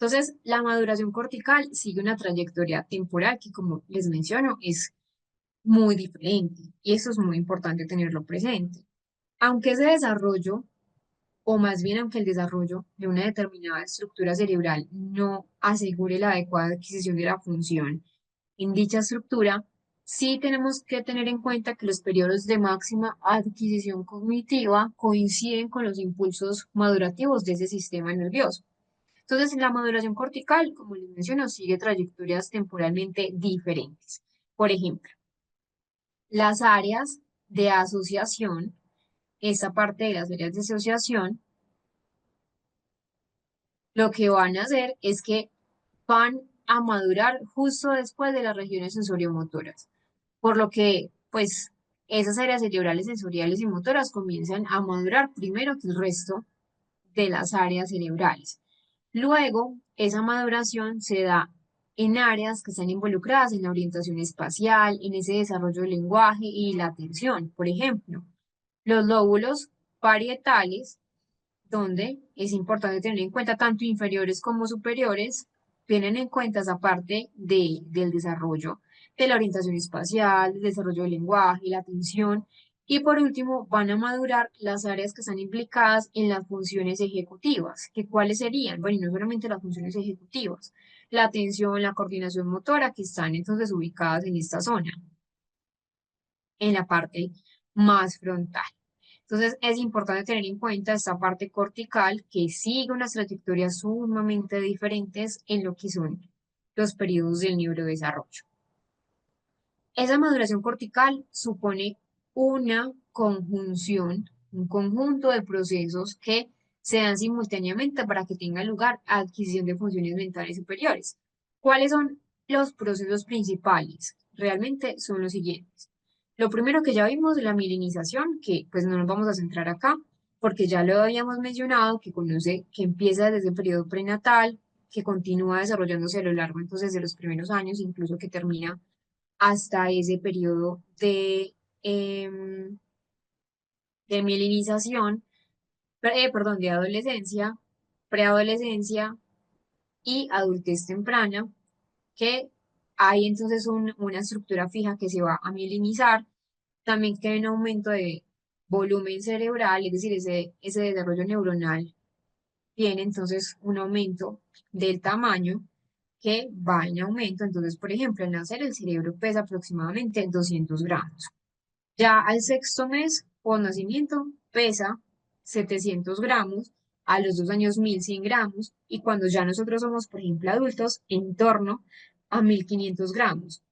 Entonces, la maduración cortical sigue una trayectoria temporal que, como les menciono, es muy diferente y eso es muy importante tenerlo presente. Aunque ese desarrollo o más bien aunque el desarrollo de una determinada estructura cerebral no asegure la adecuada adquisición de la función en dicha estructura, sí tenemos que tener en cuenta que los periodos de máxima adquisición cognitiva coinciden con los impulsos madurativos de ese sistema nervioso. Entonces, la maduración cortical, como les menciono, sigue trayectorias temporalmente diferentes. Por ejemplo, las áreas de asociación, esta parte de las áreas de asociación, lo que van a hacer es que van a madurar justo después de las regiones sensoriomotoras, por lo que, pues, esas áreas cerebrales sensoriales y motoras comienzan a madurar primero que el resto de las áreas cerebrales. Luego, esa maduración se da en áreas que están involucradas en la orientación espacial, en ese desarrollo del lenguaje y la atención. Por ejemplo, los lóbulos parietales, donde es importante tener en cuenta tanto inferiores como superiores, tienen en cuenta esa parte del desarrollo de la orientación espacial, del desarrollo del lenguaje, la atención, y por último van a madurar las áreas que están implicadas en las funciones ejecutivas, que cuáles serían, bueno, y no solamente las funciones ejecutivas, la atención, la coordinación motora, que están entonces ubicadas en esta zona, en la parte más frontal. Entonces, es importante tener en cuenta esta parte cortical que sigue unas trayectorias sumamente diferentes en lo que son los periodos del neurodesarrollo. Esa maduración cortical supone una conjunción, un conjunto de procesos que se dan simultáneamente para que tenga lugar adquisición de funciones mentales superiores. ¿Cuáles son los procesos principales? Realmente son los siguientes. Lo primero que ya vimos, la milenización, que pues no nos vamos a centrar acá, porque ya lo habíamos mencionado, que conoce, que empieza desde el periodo prenatal, que continúa desarrollándose a lo largo entonces de los primeros años, incluso que termina hasta ese periodo de mielinización, perdón, de adolescencia, preadolescencia y adultez temprana, que hay entonces una estructura fija que se va a mielinizar, también que hay un aumento de volumen cerebral, es decir, ese desarrollo neuronal tiene entonces un aumento del tamaño que va en aumento. Entonces, por ejemplo, al nacer el cerebro pesa aproximadamente 200 gramos. Ya al sexto mes por nacimiento pesa 700 gramos, a los 2 años 1100 gramos y cuando ya nosotros somos, por ejemplo, adultos, en torno a 1500 gramos.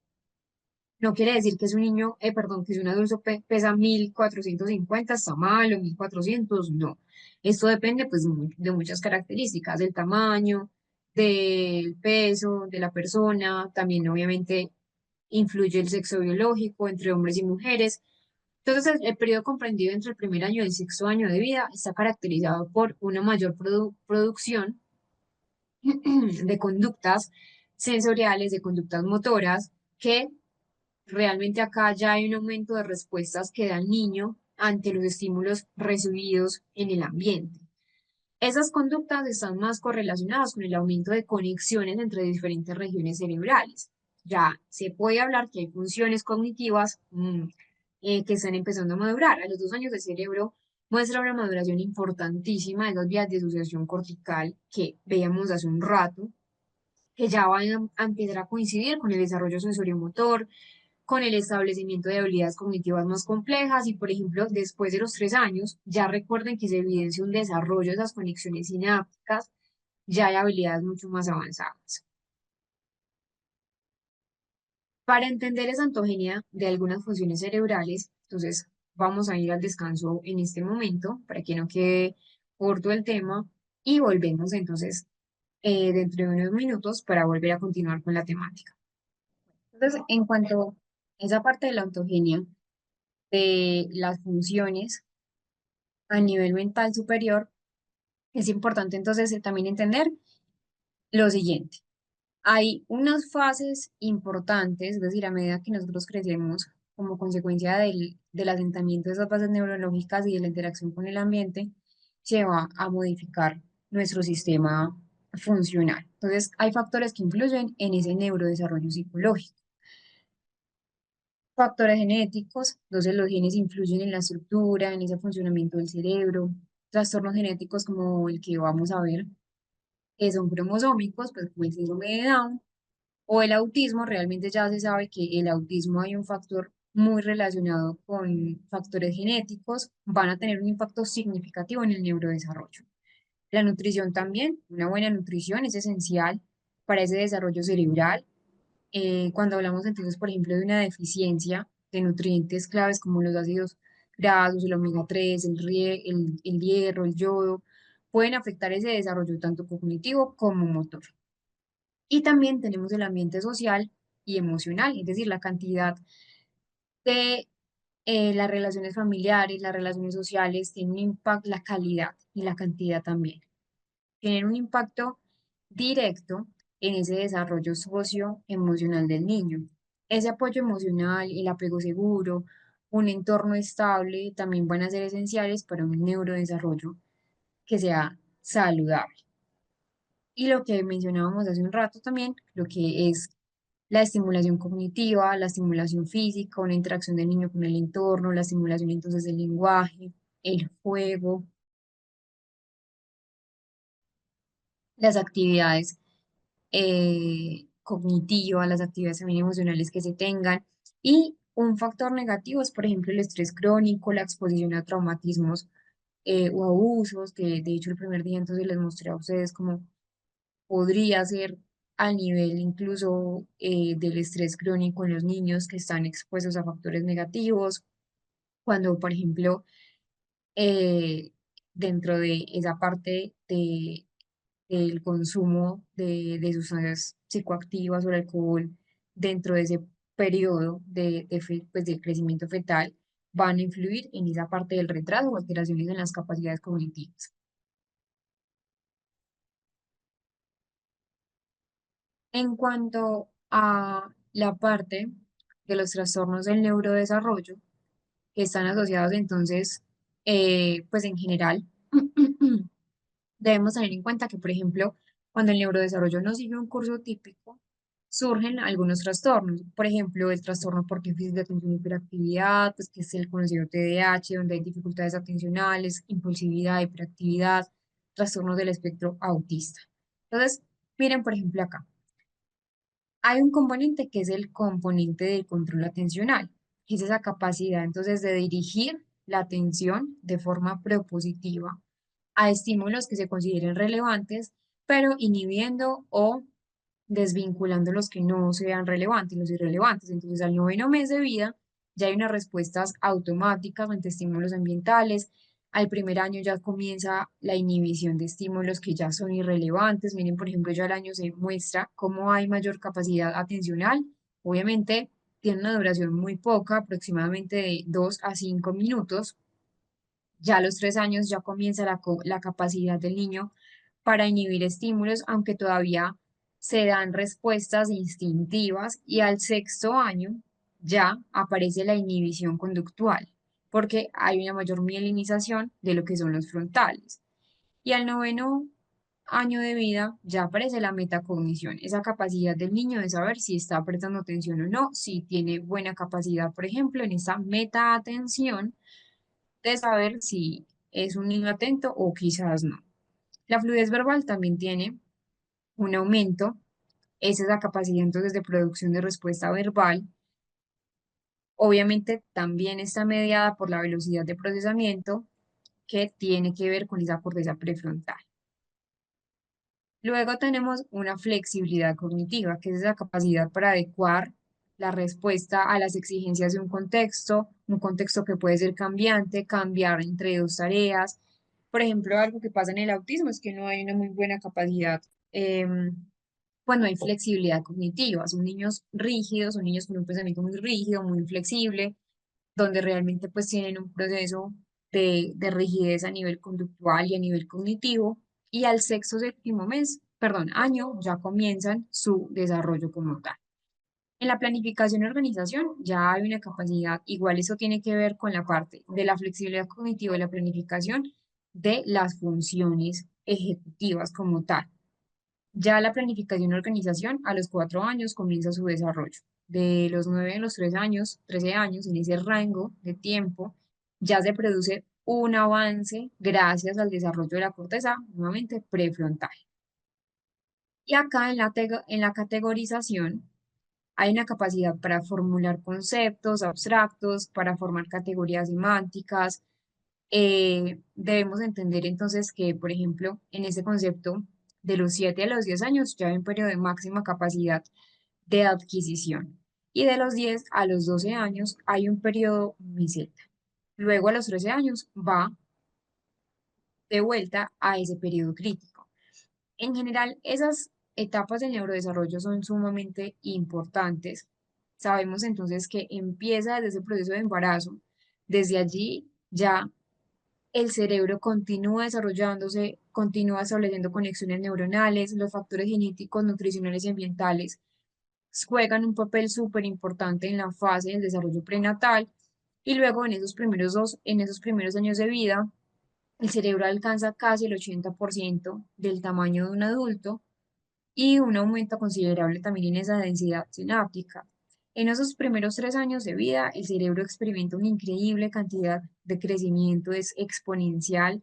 No quiere decir que es un niño, perdón, que es un adulto pesa 1450, está mal, o 1400, no. Esto depende pues de muchas características, del tamaño, del peso de la persona, también obviamente influye el sexo biológico entre hombres y mujeres. Entonces, el periodo comprendido entre el primer año y el sexto año de vida está caracterizado por una mayor producción de conductas sensoriales, de conductas motoras, que realmente acá ya hay un aumento de respuestas que da el niño ante los estímulos recibidos en el ambiente. Esas conductas están más correlacionadas con el aumento de conexiones entre diferentes regiones cerebrales. Ya se puede hablar que hay funciones cognitivas que están empezando a madurar. A los 2 años el cerebro muestra una maduración importantísima de las vías de asociación cortical que veíamos hace un rato, que ya van a empezar a coincidir con el desarrollo sensoriomotor, con el establecimiento de habilidades cognitivas más complejas y, por ejemplo, después de los 3 años, ya recuerden que se evidencia un desarrollo de esas conexiones sinápticas, ya hay habilidades mucho más avanzadas. Para entender esa ontogenia de algunas funciones cerebrales, entonces vamos a ir al descanso en este momento para que no quede corto el tema y volvemos entonces dentro de unos minutos para volver a continuar con la temática. Entonces, en cuanto a esa parte de la ontogenia, de las funciones a nivel mental superior, es importante entonces también entender lo siguiente. Hay unas fases importantes, es decir, a medida que nosotros crecemos como consecuencia del asentamiento de esas bases neurológicas y de la interacción con el ambiente, se va a modificar nuestro sistema funcional. Entonces, hay factores que influyen en ese neurodesarrollo psicológico. Factores genéticos, entonces los genes influyen en la estructura, en ese funcionamiento del cerebro. Trastornos genéticos como el que vamos a ver, que son cromosómicos, pues como el síndrome de Down o el autismo, realmente ya se sabe que el autismo hay un factor muy relacionado con factores genéticos, van a tener un impacto significativo en el neurodesarrollo. La nutrición también, una buena nutrición es esencial para ese desarrollo cerebral. Cuando hablamos entonces, por ejemplo, de una deficiencia de nutrientes claves como los ácidos grasos, el omega 3, el hierro, el yodo, pueden afectar ese desarrollo tanto cognitivo como motor. Y también tenemos el ambiente social y emocional, es decir, la cantidad de las relaciones familiares, las relaciones sociales, tienen un impacto, la calidad y la cantidad también tienen un impacto directo en ese desarrollo socioemocional del niño. Ese apoyo emocional, el apego seguro, un entorno estable también van a ser esenciales para un neurodesarrollo que sea saludable. Y lo que mencionábamos hace un rato también, lo que es la estimulación cognitiva, la estimulación física, una interacción del niño con el entorno, la estimulación entonces del lenguaje, el juego, las actividades cognitivas, las actividades también emocionales que se tengan. Y un factor negativo es, por ejemplo, el estrés crónico, la exposición a traumatismos o abusos, que de hecho el primer día entonces les mostré a ustedes cómo podría ser a nivel incluso del estrés crónico en los niños que están expuestos a factores negativos, cuando, por ejemplo, eh, dentro de esa parte del consumo de sustancias psicoactivas o el alcohol, dentro de ese periodo pues, de crecimiento fetal, van a influir en esa parte del retraso o alteraciones en las capacidades cognitivas. En cuanto a la parte de los trastornos del neurodesarrollo, que están asociados entonces, pues en general, debemos tener en cuenta que, por ejemplo, cuando el neurodesarrollo no sigue un curso típico, surgen algunos trastornos. Por ejemplo, el trastorno por déficit de atención y hiperactividad, pues que es el conocido TDAH, donde hay dificultades atencionales, impulsividad, hiperactividad, trastornos del espectro autista. Entonces, miren, por ejemplo, acá. Hay un componente que es el componente del control atencional, que es esa capacidad entonces de dirigir la atención de forma propositiva a estímulos que se consideren relevantes, pero inhibiendo o desvinculando los que no sean relevantes, los irrelevantes. Entonces, al noveno mes de vida ya hay unas respuestas automáticas ante estímulos ambientales. Al primer año ya comienza la inhibición de estímulos que ya son irrelevantes. Miren, por ejemplo, ya al año se muestra cómo hay mayor capacidad atencional. Obviamente, tiene una duración muy poca, aproximadamente de 2 a 5 minutos. Ya a los 3 años ya comienza la capacidad del niño para inhibir estímulos, aunque todavía se dan respuestas instintivas y al sexto año ya aparece la inhibición conductual, porque hay una mayor mielinización de lo que son los frontales. Y al noveno año de vida ya aparece la metacognición, esa capacidad del niño de saber si está prestando atención o no, si tiene buena capacidad, por ejemplo, en esa metaatención de saber si es un niño atento o quizás no. La fluidez verbal también tiene un aumento, esa es la capacidad entonces de producción de respuesta verbal. Obviamente también está mediada por la velocidad de procesamiento que tiene que ver con esa corteza prefrontal. Luego tenemos una flexibilidad cognitiva, que es esa capacidad para adecuar la respuesta a las exigencias de un contexto que puede ser cambiante, cambiar entre dos tareas. Por ejemplo, algo que pasa en el autismo es que no hay una muy buena capacidad, pues no hay flexibilidad cognitiva. Son niños rígidos, son niños con un pensamiento muy rígido, muy inflexible, donde realmente pues tienen un proceso de rigidez a nivel conductual y a nivel cognitivo, y al sexto séptimo mes, perdón, año, ya comienzan su desarrollo como tal. En la planificación y organización ya hay una capacidad, igual eso tiene que ver con la parte de la flexibilidad cognitiva y la planificación de las funciones ejecutivas como tal. Ya la planificación y organización a los 4 años comienza su desarrollo. De los 9 a los 3 años, 13 años, en ese rango de tiempo, ya se produce un avance gracias al desarrollo de la corteza, nuevamente prefrontal. Y acá en la categorización hay una capacidad para formular conceptos abstractos, para formar categorías semánticas. Debemos entender entonces que, por ejemplo, en ese concepto, de los 7 a los 10 años ya hay un periodo de máxima capacidad de adquisición. Y de los 10 a los 12 años hay un periodo meseta. Luego a los 13 años va de vuelta a ese periodo crítico. En general, esas etapas del neurodesarrollo son sumamente importantes. Sabemos entonces que empieza desde ese proceso de embarazo. Desde allí ya el cerebro continúa desarrollándose, continúa estableciendo conexiones neuronales, los factores genéticos, nutricionales y ambientales juegan un papel súper importante en la fase del desarrollo prenatal Y luego en esos primeros años de vida, el cerebro alcanza casi el 80% del tamaño de un adulto y un aumento considerable también en esa densidad sináptica. En esos primeros 3 años de vida, el cerebro experimenta una increíble cantidad de crecimiento, es exponencial.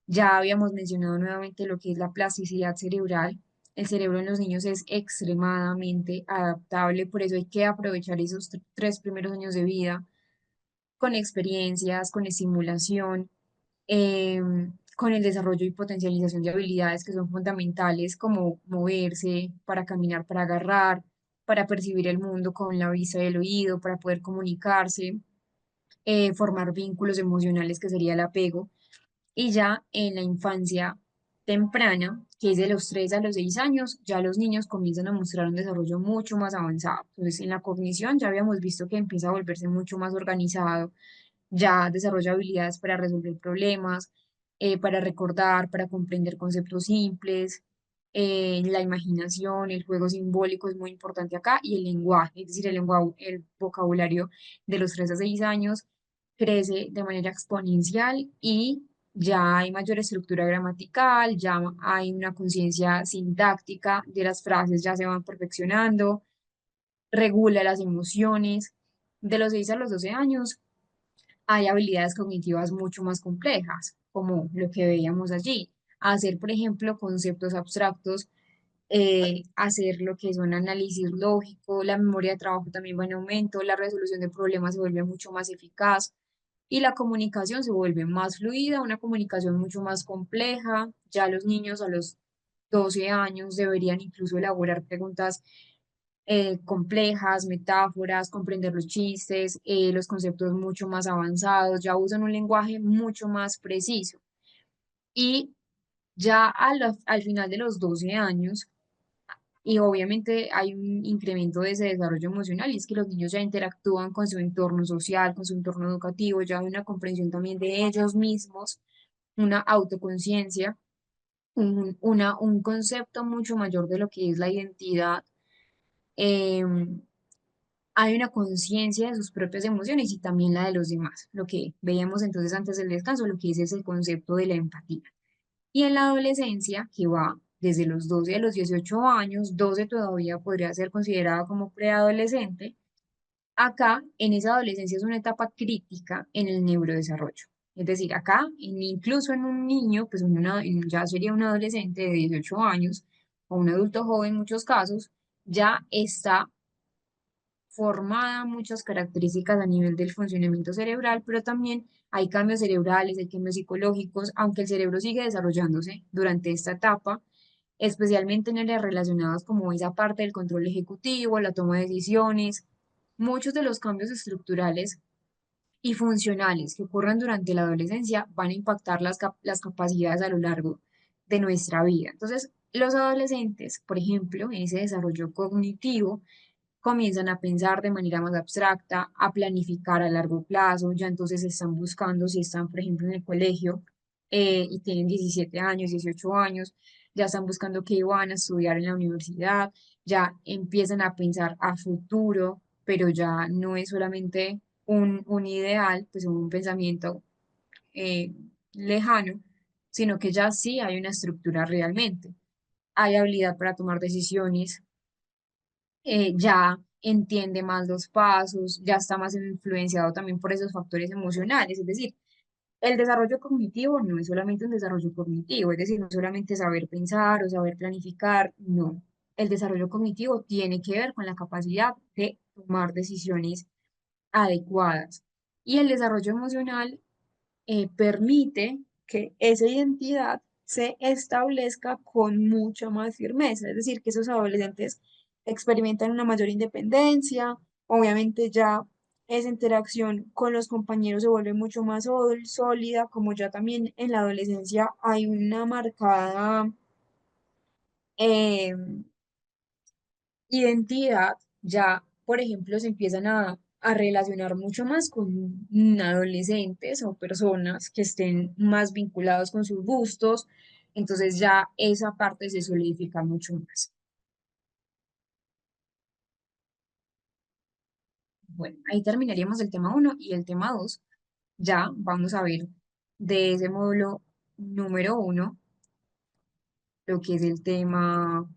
Ya habíamos mencionado nuevamente lo que es la plasticidad cerebral. El cerebro en los niños es extremadamente adaptable, por eso hay que aprovechar esos 3 primeros años de vida con experiencias, con estimulación, con el desarrollo y potencialización de habilidades que son fundamentales, como moverse, para caminar, para agarrar, para percibir el mundo con la vista y el oído, para poder comunicarse, formar vínculos emocionales, que sería el apego. Y ya en la infancia temprana, que es de los 3 a los 6 años, ya los niños comienzan a mostrar un desarrollo mucho más avanzado. Entonces, en la cognición ya habíamos visto que empieza a volverse mucho más organizado, ya desarrolla habilidades para resolver problemas, para recordar, para comprender conceptos simples, la imaginación, el juego simbólico es muy importante acá y el lenguaje, es decir, el vocabulario de los 3 a 6 años crece de manera exponencial y ya hay mayor estructura gramatical, ya hay una conciencia sintáctica de las frases, ya se van perfeccionando, regula las emociones. De los 6 a los 12 años hay habilidades cognitivas mucho más complejas, como lo que veíamos allí. Hacer, por ejemplo, conceptos abstractos, hacer lo que son análisis lógico, la memoria de trabajo también va en aumento, la resolución de problemas se vuelve mucho más eficaz y la comunicación se vuelve más fluida, una comunicación mucho más compleja. Ya los niños a los 12 años deberían incluso elaborar preguntas complejas, metáforas, comprender los chistes, los conceptos mucho más avanzados, ya usan un lenguaje mucho más preciso. Y ya al final de los 12 años, y obviamente hay un incremento de ese desarrollo emocional, y es que los niños ya interactúan con su entorno social, con su entorno educativo, ya hay una comprensión también de ellos mismos, una autoconciencia, un concepto mucho mayor de lo que es la identidad. em, Hay una conciencia de sus propias emociones y también la de los demás. Lo que veíamos entonces antes del descanso, lo que es el concepto de la empatía. Y en la adolescencia, que va desde los 12 a los 18 años, 12 todavía podría ser considerada como preadolescente, acá en esa adolescencia es una etapa crítica en el neurodesarrollo. Es decir, acá, incluso en un niño, pues ya sería un adolescente de 18 años o un adulto joven en muchos casos, ya está formada muchas características a nivel del funcionamiento cerebral, pero también hay cambios cerebrales, hay cambios psicológicos, aunque el cerebro sigue desarrollándose durante esta etapa, especialmente en áreas relacionadas como esa parte del control ejecutivo, la toma de decisiones. Muchos de los cambios estructurales y funcionales que ocurran durante la adolescencia van a impactar las capacidades a lo largo de nuestra vida. Entonces, los adolescentes, por ejemplo, en ese desarrollo cognitivo, comienzan a pensar de manera más abstracta, a planificar a largo plazo, ya entonces están buscando, si están, por ejemplo, en el colegio y tienen 17 años, 18 años, ya están buscando qué van a estudiar en la universidad, ya empiezan a pensar a futuro, pero ya no es solamente un ideal, pues un pensamiento eh, lejano, sino que ya sí hay una estructura realmente. Hay habilidad para tomar decisiones, ya entiende más los pasos, ya está más influenciado también por esos factores emocionales. Es decir, el desarrollo cognitivo no es solamente un desarrollo cognitivo, es decir, no solamente saber pensar o saber planificar, no. El desarrollo cognitivo tiene que ver con la capacidad de tomar decisiones adecuadas. Y el desarrollo emocional permite que esa identidad se establezca con mucha más firmeza, es decir, que esos adolescentes experimentan una mayor independencia, obviamente ya esa interacción con los compañeros se vuelve mucho más sólida, como ya también en la adolescencia hay una marcada eh, identidad, ya, por ejemplo, se empiezan a relacionar mucho más con adolescentes o personas que estén más vinculados con sus gustos, entonces ya esa parte se solidifica mucho más. Bueno, ahí terminaríamos el tema uno y el tema 2. Ya vamos a ver de ese módulo número uno lo que es el tema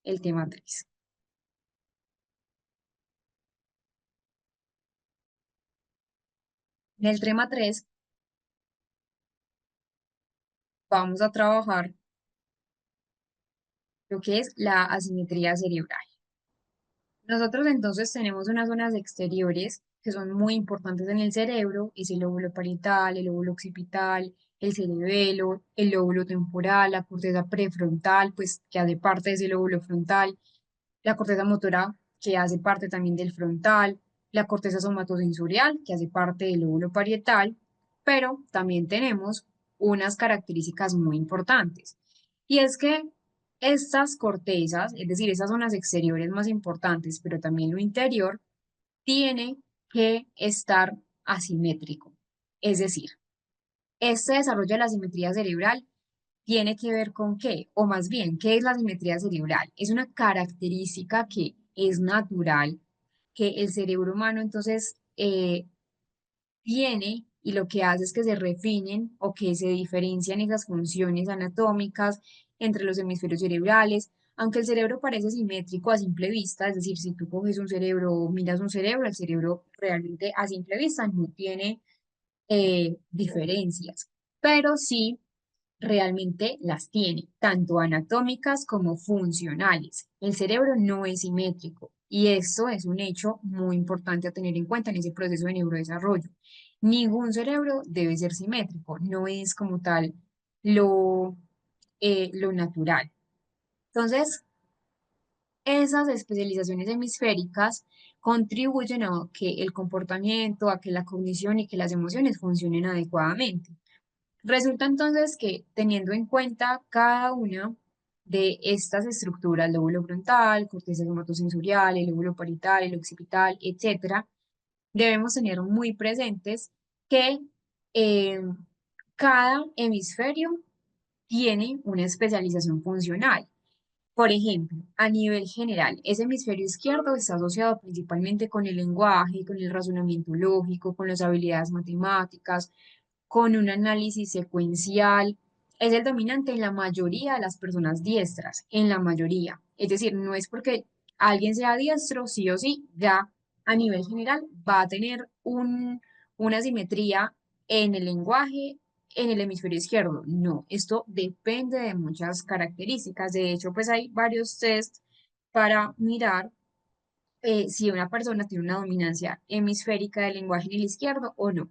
3. En el tema 3 vamos a trabajar lo que es la asimetría cerebral. Nosotros entonces tenemos unas zonas exteriores que son muy importantes en el cerebro, es el lóbulo parietal, el lóbulo occipital, el cerebelo, el lóbulo temporal, la corteza prefrontal, pues que hace parte de ese lóbulo frontal, la corteza motora, que hace parte también del frontal, la corteza somatosensorial, que hace parte del lóbulo parietal, pero también tenemos unas características muy importantes. Y es que estas cortezas, es decir, esas zonas exteriores más importantes, pero también lo interior, tiene que estar asimétrico. Es decir, este desarrollo de la simetría cerebral tiene que ver con qué, o más bien, ¿qué es la simetría cerebral? Es una característica que es natural, que el cerebro humano entonces tiene y lo que hace es que se refinen o que se diferencian esas funciones anatómicas entre los hemisferios cerebrales. Aunque el cerebro parece simétrico a simple vista, es decir, si tú coges un cerebro o miras un cerebro, el cerebro realmente a simple vista no tiene diferencias, pero sí realmente las tiene, tanto anatómicas como funcionales. El cerebro no es simétrico y esto es un hecho muy importante a tener en cuenta en ese proceso de neurodesarrollo. Ningún cerebro debe ser simétrico, no es como tal lo, lo natural. Entonces, esas especializaciones hemisféricas contribuyen a que el comportamiento, a que la cognición y que las emociones funcionen adecuadamente. Resulta entonces que teniendo en cuenta cada una de estas estructuras, lóbulo frontal, corteza somatosensorial, el lóbulo parietal, el occipital, etcétera, debemos tener muy presentes que eh, cada hemisferio tiene una especialización funcional. Por ejemplo, a nivel general, ese hemisferio izquierdo está asociado principalmente con el lenguaje, con el razonamiento lógico, con las habilidades matemáticas, con un análisis secuencial. Es el dominante en la mayoría de las personas diestras, en la mayoría. Es decir, no es porque alguien sea diestro, sí o sí, ya a nivel general va a tener una simetría en el lenguaje, en el hemisferio izquierdo. No, esto depende de muchas características. De hecho, pues hay varios tests para mirar si una persona tiene una dominancia hemisférica del lenguaje en el izquierdo o no.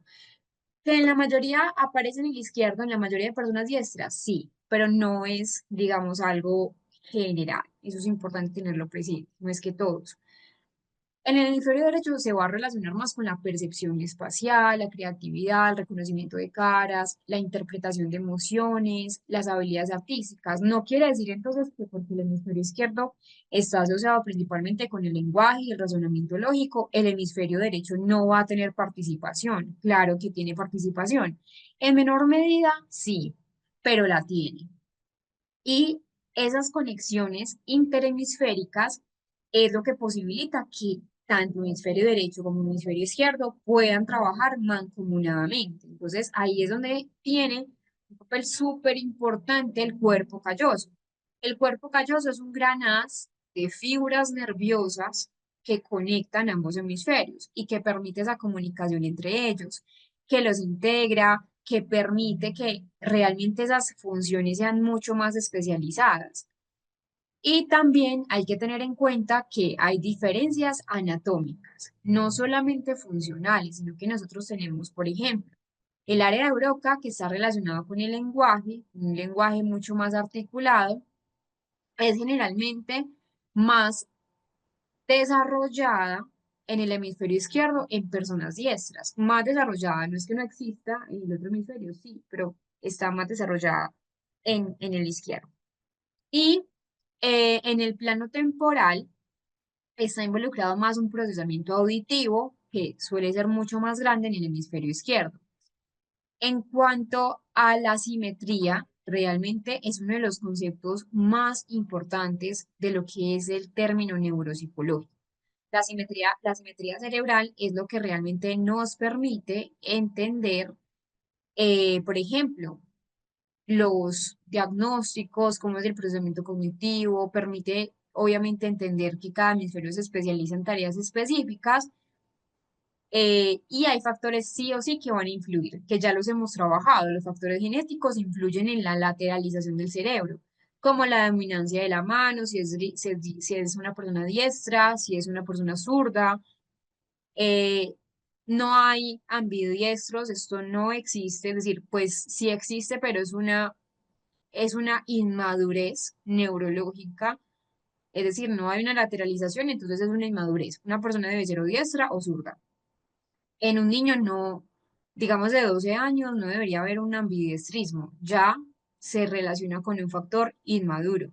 Que en la mayoría aparece en el izquierdo, en la mayoría de personas diestras, sí, pero no es, digamos, algo general. Eso es importante tenerlo presente, no es que todos. En el hemisferio derecho se va a relacionar más con la percepción espacial, la creatividad, el reconocimiento de caras, la interpretación de emociones, las habilidades artísticas. No quiere decir entonces que porque el hemisferio izquierdo está asociado principalmente con el lenguaje y el razonamiento lógico, el hemisferio derecho no va a tener participación. Claro que tiene participación. En menor medida, sí, pero la tiene. Y esas conexiones interhemisféricas es lo que posibilita que tanto hemisferio derecho como hemisferio izquierdo puedan trabajar mancomunadamente. Entonces, ahí es donde tiene un papel súper importante el cuerpo calloso. El cuerpo calloso es un gran haz de fibras nerviosas que conectan ambos hemisferios y que permite esa comunicación entre ellos, que los integra, que permite que realmente esas funciones sean mucho más especializadas. Y también hay que tener en cuenta que hay diferencias anatómicas, no solamente funcionales, sino que nosotros tenemos, por ejemplo, el área de Broca que está relacionado con el lenguaje, un lenguaje mucho más articulado, es generalmente más desarrollada en el hemisferio izquierdo en personas diestras. Más desarrollada, no es que no exista en el otro hemisferio, sí, pero está más desarrollada en el izquierdo. Y en el plano temporal está involucrado más un procesamiento auditivo que suele ser mucho más grande en el hemisferio izquierdo. En cuanto a la simetría, realmente es uno de los conceptos más importantes de lo que es el término neuropsicológico. La simetría cerebral es lo que realmente nos permite entender, por ejemplo, los diagnósticos, cómo es el procesamiento cognitivo, permite obviamente entender que cada hemisferio se especializa en tareas específicas, y hay factores sí o sí que van a influir, que ya los hemos trabajado. Los factores genéticos influyen en la lateralización del cerebro, como la dominancia de la mano, si es una persona diestra, si es una persona zurda. eh, no hay ambidiestros, esto no existe, es decir, pues sí existe, pero es una inmadurez neurológica, es decir, no hay una lateralización, entonces es una inmadurez. Una persona debe ser o diestra o zurda. En un niño no, digamos de 12 años, no debería haber un ambidiestrismo, ya se relaciona con un factor inmaduro.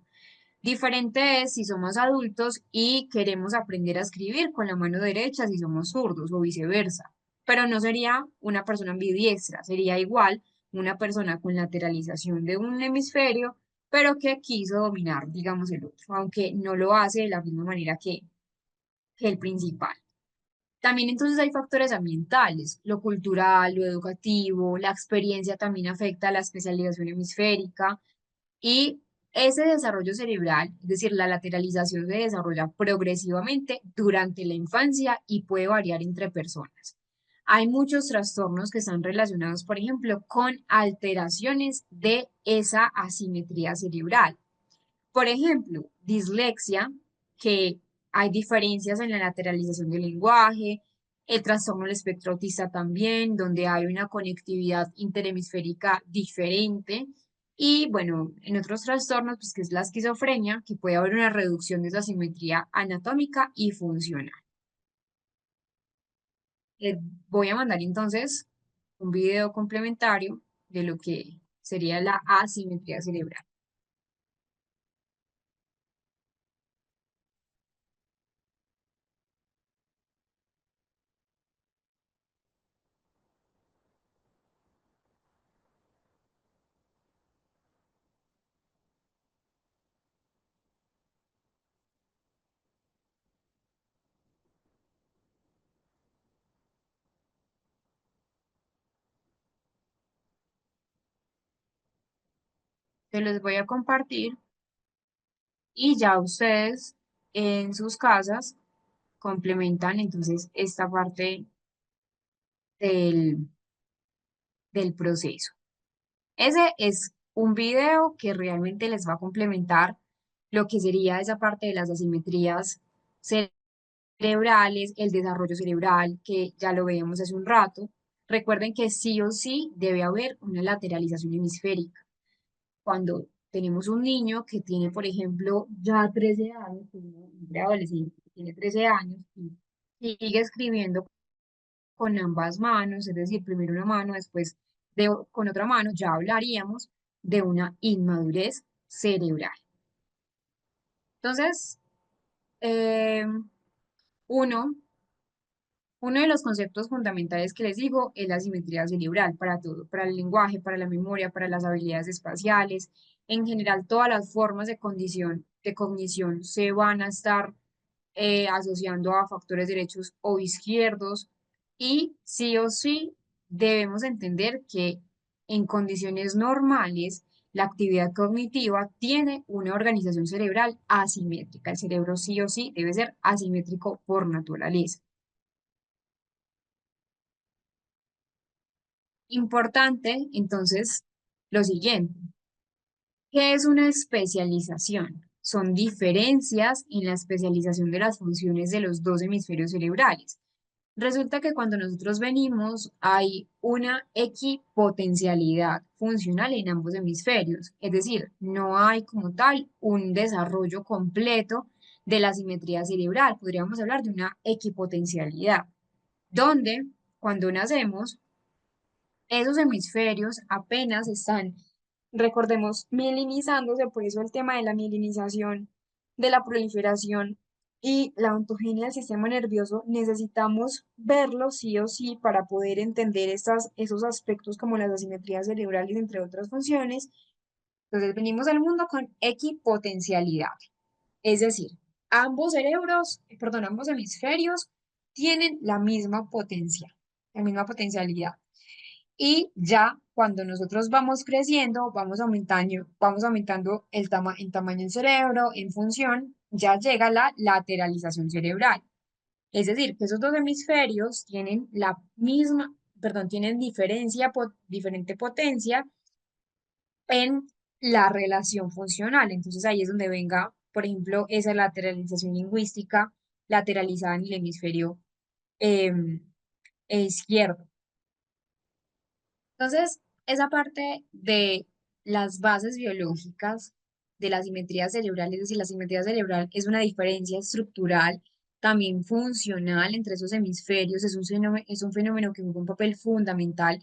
Diferente es si somos adultos y queremos aprender a escribir con la mano derecha si somos zurdos o viceversa, pero no sería una persona ambidiestra, sería igual una persona con lateralización de un hemisferio, pero que quiso dominar, digamos, el otro, aunque no lo hace de la misma manera que el principal. También entonces hay factores ambientales, lo cultural, lo educativo, la experiencia también afecta a la especialización hemisférica y ese desarrollo cerebral, es decir, la lateralización se desarrolla progresivamente durante la infancia y puede variar entre personas. Hay muchos trastornos que están relacionados, por ejemplo, con alteraciones de esa asimetría cerebral. Por ejemplo, dislexia, que hay diferencias en la lateralización del lenguaje, el trastorno del espectro autista también, donde hay una conectividad interhemisférica diferente. Y bueno, en otros trastornos, pues que es la esquizofrenia, que puede haber una reducción de esa simetría anatómica y funcional. Les voy a mandar entonces un video complementario de lo que sería la asimetría cerebral. Se los voy a compartir y ya ustedes en sus casas complementan entonces esta parte del, del proceso. Ese es un video que realmente les va a complementar lo que sería esa parte de las asimetrías cerebrales, el desarrollo cerebral, que ya lo veíamos hace un rato. Recuerden que sí o sí debe haber una lateralización hemisférica. Cuando tenemos un niño que tiene, por ejemplo, ya 13 años, pues, un preadolescente que tiene 13 años y sigue escribiendo con ambas manos, es decir, primero una mano, después con otra mano, ya hablaríamos de una inmadurez cerebral. Entonces, eh, uno, uno de los conceptos fundamentales que les digo es la simetría cerebral para todo, para el lenguaje, para la memoria, para las habilidades espaciales. En general, todas las formas de cognición se van a estar asociando a factores derechos o izquierdos y sí o sí debemos entender que en condiciones normales la actividad cognitiva tiene una organización cerebral asimétrica. El cerebro sí o sí debe ser asimétrico por naturaleza. Importante, entonces, lo siguiente, ¿qué es una especialización? Son diferencias en la especialización de las funciones de los dos hemisferios cerebrales. Resulta que cuando nosotros venimos hay una equipotencialidad funcional en ambos hemisferios, es decir, no hay como tal un desarrollo completo de la simetría cerebral. Podríamos hablar de una equipotencialidad, donde cuando nacemos esos hemisferios apenas están, recordemos, mielinizándose, por eso el tema de la mielinización, de la proliferación y la ontogenia del sistema nervioso, necesitamos verlo sí o sí para poder entender esos aspectos como las asimetrías cerebrales, entre otras funciones. Entonces venimos al mundo con equipotencialidad, es decir, Ambos cerebros, perdón, ambos hemisferios tienen la misma potencialidad. Y ya cuando nosotros vamos creciendo, vamos aumentando en tamaño del cerebro, en función, ya llega la lateralización cerebral. Es decir, que esos dos hemisferios tienen la misma, perdón, tienen diferente potencia en la relación funcional. Entonces ahí es donde venga, por ejemplo, esa lateralización lingüística lateralizada en el hemisferio em, izquierdo. Entonces, esa parte de las bases biológicas de la simetría cerebral, es decir, la simetría cerebral es una diferencia estructural, también funcional entre esos hemisferios, es un fenómeno que juega un papel fundamental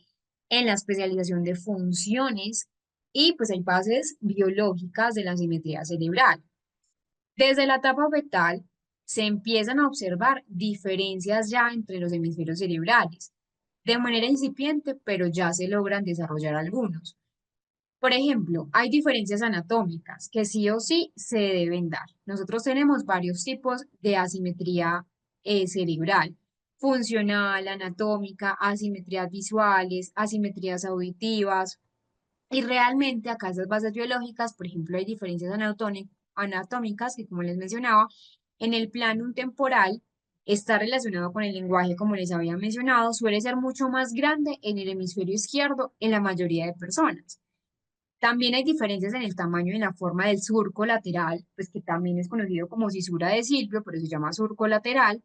en la especialización de funciones y pues hay bases biológicas de la simetría cerebral. Desde la etapa fetal se empiezan a observar diferencias ya entre los hemisferios cerebrales, de manera incipiente, pero ya se logran desarrollar algunos. Por ejemplo, hay diferencias anatómicas que sí o sí se deben dar. Nosotros tenemos varios tipos de asimetría cerebral: funcional, anatómica, asimetrías visuales, asimetrías auditivas, y realmente acá esas bases biológicas, por ejemplo, hay diferencias anatómicas que, como les mencionaba, en el plano temporal está relacionado con el lenguaje, como les había mencionado, suele ser mucho más grande en el hemisferio izquierdo en la mayoría de personas. También hay diferencias en el tamaño y en la forma del surco lateral, pues que también es conocido como cisura de Silvio, pero se llama surco lateral.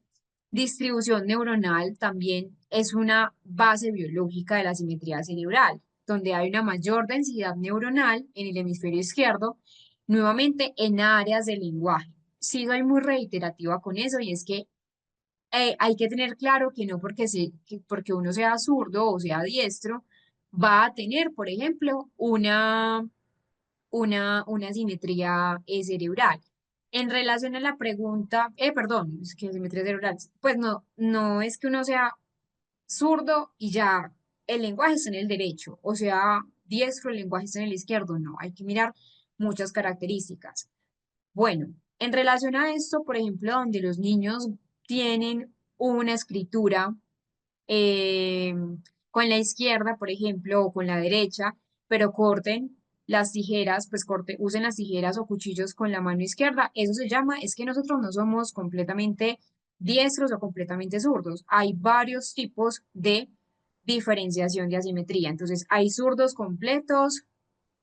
Distribución neuronal también es una base biológica de la simetría cerebral, donde hay una mayor densidad neuronal en el hemisferio izquierdo, nuevamente en áreas del lenguaje. Sí, soy muy reiterativa con eso y es que hay que tener claro que no porque uno sea zurdo o sea diestro, va a tener, por ejemplo, una simetría cerebral. En relación a la pregunta, perdón, es que simetría cerebral, pues no, no es que uno sea zurdo y ya el lenguaje está en el derecho, o sea, diestro, el lenguaje está en el izquierdo, no, hay que mirar muchas características. Bueno, en relación a esto, por ejemplo, donde los niños tienen una escritura eh, con la izquierda, por ejemplo, o con la derecha, pero corten las tijeras, pues usen las tijeras o cuchillos con la mano izquierda. Eso se llama, es que nosotros no somos completamente diestros o completamente zurdos. Hay varios tipos de diferenciación de asimetría. Entonces, hay zurdos completos,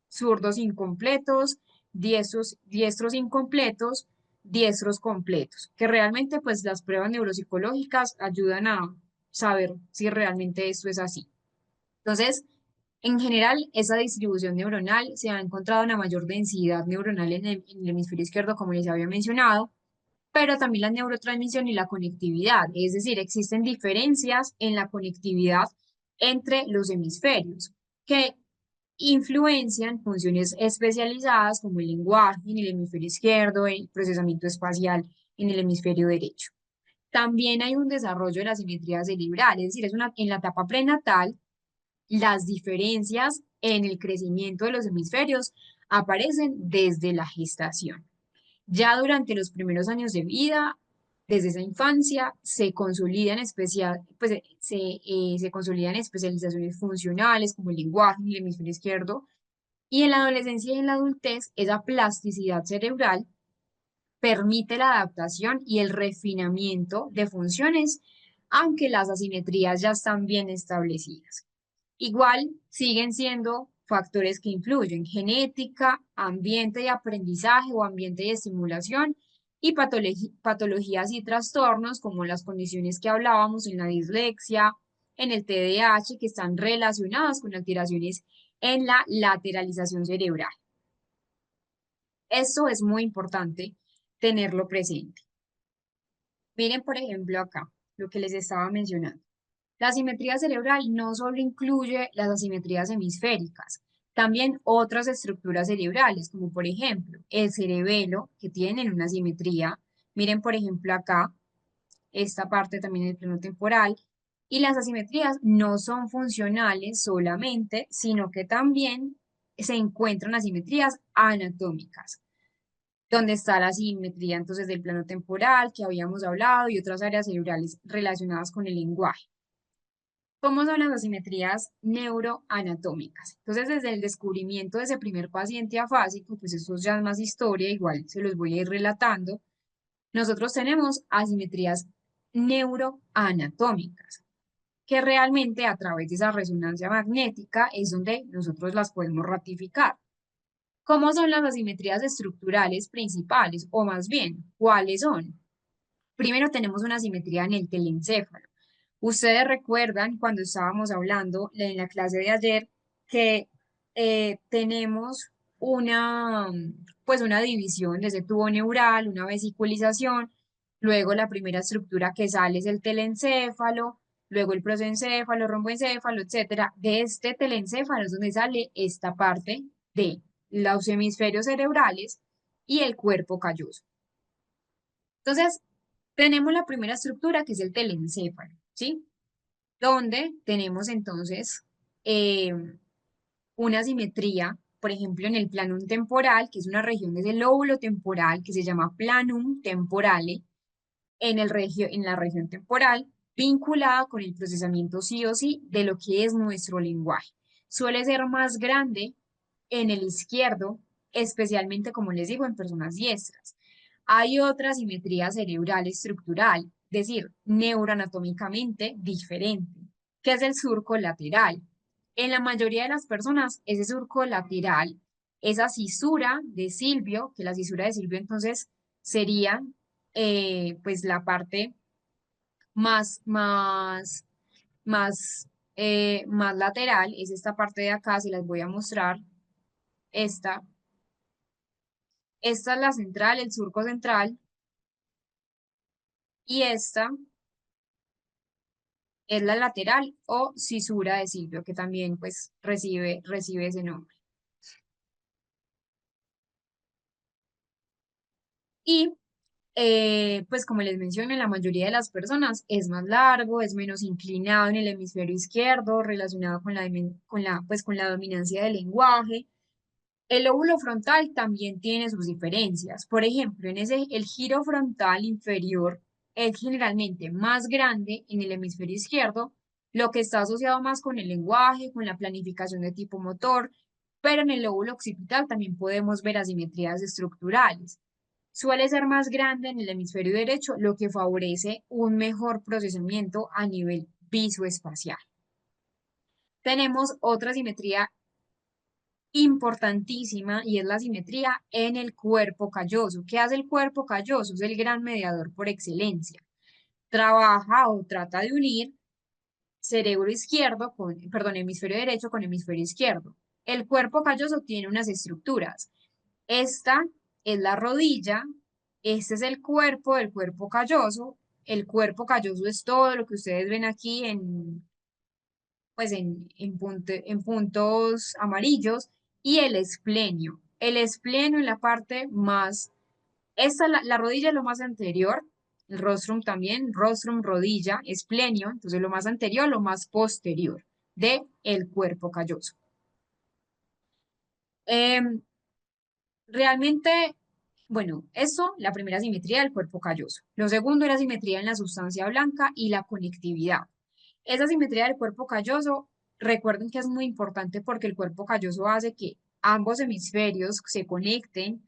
zurdos incompletos, diestros incompletos, diestros completos, que realmente pues las pruebas neuropsicológicas ayudan a saber si realmente esto es así. Entonces, en general, esa distribución neuronal se ha encontrado una mayor densidad neuronal en el hemisferio izquierdo, como les había mencionado, pero también la neurotransmisión y la conectividad, es decir, existen diferencias en la conectividad entre los hemisferios, que influencian funciones especializadas como el lenguaje en el hemisferio izquierdo, el procesamiento espacial en el hemisferio derecho. También hay un desarrollo de la simetría cerebral, es decir, en la etapa prenatal, las diferencias en el crecimiento de los hemisferios aparecen desde la gestación. Ya durante los primeros años de vida, desde esa infancia, se consolidan especializaciones funcionales como el lenguaje en el hemisferio izquierdo, y en la adolescencia y en la adultez, esa plasticidad cerebral permite la adaptación y el refinamiento de funciones, aunque las asimetrías ya están bien establecidas. Igual siguen siendo factores que influyen: genética, ambiente de aprendizaje o ambiente de estimulación, y patologías y trastornos como las condiciones que hablábamos en la dislexia, en el TDAH, que están relacionadas con alteraciones en la lateralización cerebral. Esto es muy importante tenerlo presente. Miren, por ejemplo, acá, lo que les estaba mencionando. La asimetría cerebral no solo incluye las asimetrías hemisféricas, también otras estructuras cerebrales, como por ejemplo el cerebelo, que tienen una simetría. Miren, por ejemplo, acá, esta parte también del plano temporal. Y las asimetrías no son funcionales solamente, sino que también se encuentran asimetrías anatómicas. donde está la simetría entonces del plano temporal que habíamos hablado y otras áreas cerebrales relacionadas con el lenguaje. ¿Cómo son las asimetrías neuroanatómicas? Entonces, desde el descubrimiento de ese primer paciente afásico, pues eso ya es más historia, igual se los voy a ir relatando, nosotros tenemos asimetrías neuroanatómicas, que realmente a través de esa resonancia magnética es donde nosotros las podemos ratificar. ¿Cómo son las asimetrías estructurales principales? O más bien, ¿cuáles son? Primero tenemos una asimetría en el telencéfalo. Ustedes recuerdan cuando estábamos hablando en la clase de ayer que tenemos una, pues una división de ese tubo neural, una vesiculización, luego la primera estructura que sale es el telencéfalo, luego el prosencéfalo, romboencéfalo, etcétera. De este telencéfalo es donde sale esta parte de los hemisferios cerebrales y el cuerpo calloso. Entonces, tenemos la primera estructura que es el telencéfalo, ¿sí? Donde tenemos entonces eh, una simetría, por ejemplo, en el planum temporal, que es una región del lóbulo temporal que se llama planum temporale, en la región temporal, vinculada con el procesamiento sí o sí de lo que es nuestro lenguaje. Suele ser más grande en el izquierdo, especialmente, como les digo, en personas diestras. Hay otra simetría cerebral estructural, es decir, neuroanatómicamente diferente, que es el surco lateral. En la mayoría de las personas, ese surco lateral, esa cisura de Silvio, que la cisura de Silvio entonces sería pues la parte más, más, más lateral, es esta parte de acá, se las voy a mostrar, esta, esta es la central, el surco central, y esta es la lateral o cisura de Silvio, que también pues recibe ese nombre. Y pues como les mencioné, la mayoría de las personas es más largo, es menos inclinado en el hemisferio izquierdo, relacionado con pues, con la dominancia del lenguaje. El lóbulo frontal también tiene sus diferencias. Por ejemplo, el giro frontal inferior es generalmente más grande en el hemisferio izquierdo, lo que está asociado más con el lenguaje, con la planificación de tipo motor, pero en el lóbulo occipital también podemos ver asimetrías estructurales. Suele ser más grande en el hemisferio derecho, lo que favorece un mejor procesamiento a nivel visoespacial. Tenemos otra simetría importantísima y es la simetría en el cuerpo calloso. ¿Qué hace el cuerpo calloso? Es el gran mediador por excelencia. Trabaja o trata de unir cerebro izquierdo perdón, hemisferio derecho con hemisferio izquierdo. El cuerpo calloso tiene unas estructuras. Esta es la rodilla, este es el cuerpo del cuerpo calloso. El cuerpo calloso es todo lo que ustedes ven aquí pues en puntos amarillos, y el esplenio. El esplenio en la parte más, la rodilla es lo más anterior, el rostrum también, rostrum, rodilla, esplenio, entonces lo más anterior, lo más posterior de el cuerpo calloso. Realmente, bueno, eso, la primera simetría del cuerpo calloso. Lo segundo era simetría en la sustancia blanca y la conectividad. Esa simetría del cuerpo calloso, recuerden que es muy importante porque el cuerpo calloso hace que ambos hemisferios se conecten,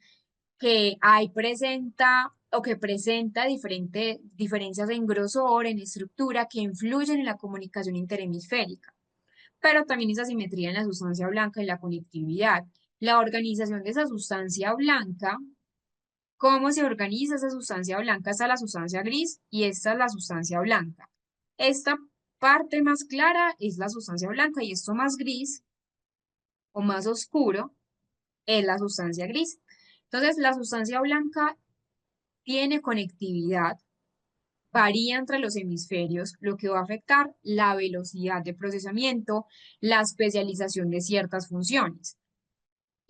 que hay presenta o que presenta diferencias en grosor, en estructura, que influyen en la comunicación interhemisférica, pero también esa simetría en la sustancia blanca y la conectividad. La organización de esa sustancia blanca, ¿cómo se organiza esa sustancia blanca? Esta es la sustancia gris y esta es la sustancia blanca. Esta parte más clara es la sustancia blanca y esto más gris o más oscuro es la sustancia gris. Entonces, la sustancia blanca tiene conectividad, varía entre los hemisferios, lo que va a afectar la velocidad de procesamiento, la especialización de ciertas funciones.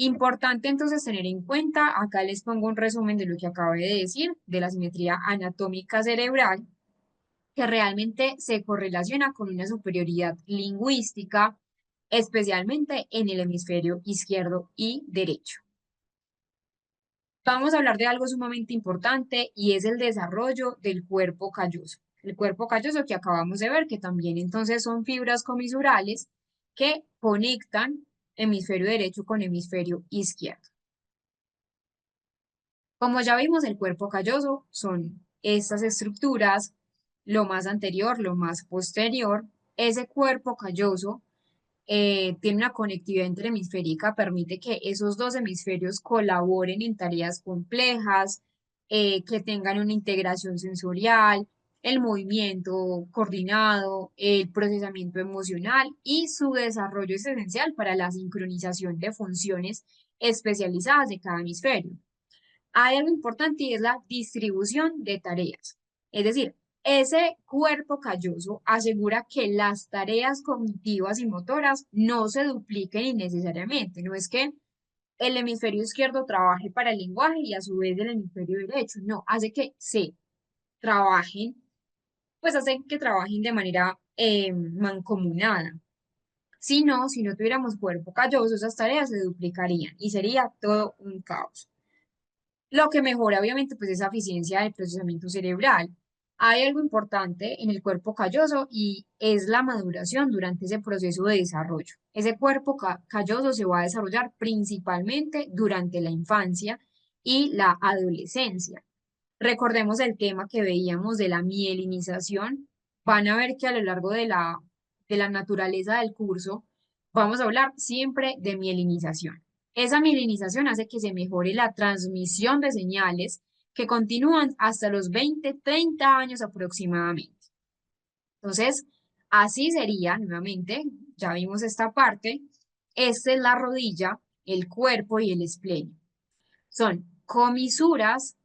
Importante entonces tener en cuenta, acá les pongo un resumen de lo que acabé de decir, de la simetría anatómica cerebral, que realmente se correlaciona con una superioridad lingüística, especialmente en el hemisferio izquierdo y derecho. Vamos a hablar de algo sumamente importante y es el desarrollo del cuerpo calloso. El cuerpo calloso que acabamos de ver, que también entonces son fibras comisurales que conectan hemisferio derecho con hemisferio izquierdo. Como ya vimos, el cuerpo calloso son estas estructuras, lo más anterior, lo más posterior. Ese cuerpo calloso tiene una conectividad interhemisférica, permite que esos dos hemisferios colaboren en tareas complejas, que tengan una integración sensorial, el movimiento coordinado, el procesamiento emocional y su desarrollo es esencial para la sincronización de funciones especializadas de cada hemisferio. Hay algo importante y es la distribución de tareas. Es decir, ese cuerpo calloso asegura que las tareas cognitivas y motoras no se dupliquen innecesariamente. No es que el hemisferio izquierdo trabaje para el lenguaje y a su vez el hemisferio derecho. No, hace que se trabajen, pues hace que trabajen de manera mancomunada. Si no tuviéramos cuerpo calloso, esas tareas se duplicarían y sería todo un caos. Lo que mejora obviamente pues esa eficiencia del procesamiento cerebral. Hay algo importante en el cuerpo calloso y es la maduración durante ese proceso de desarrollo. Ese cuerpo calloso se va a desarrollar principalmente durante la infancia y la adolescencia. Recordemos el tema que veíamos de la mielinización. Van a ver que a lo largo de la naturaleza del curso vamos a hablar siempre de mielinización. Esa mielinización hace que se mejore la transmisión de señales que continúan hasta los 20, 30 años aproximadamente. Entonces, así sería, nuevamente, ya vimos esta parte, esta es la rodilla, el cuerpo y el esplenio. Son comisuras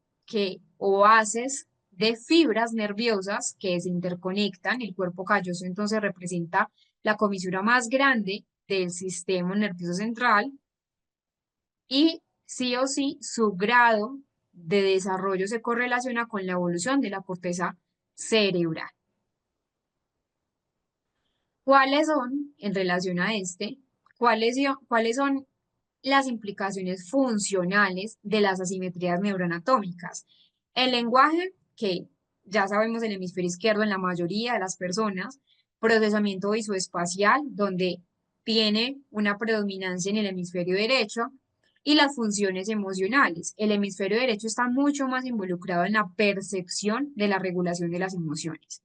o haces de fibras nerviosas que se interconectan. El cuerpo calloso entonces representa la comisura más grande del sistema nervioso central y sí o sí su grado de desarrollo se correlaciona con la evolución de la corteza cerebral. ¿Cuáles son, en relación a este, cuáles son las implicaciones funcionales de las asimetrías neuroanatómicas? El lenguaje, que ya sabemos el hemisferio izquierdo en la mayoría de las personas, procesamiento visoespacial, donde tiene una predominancia en el hemisferio derecho, y las funciones emocionales. El hemisferio derecho está mucho más involucrado en la percepción de la regulación de las emociones.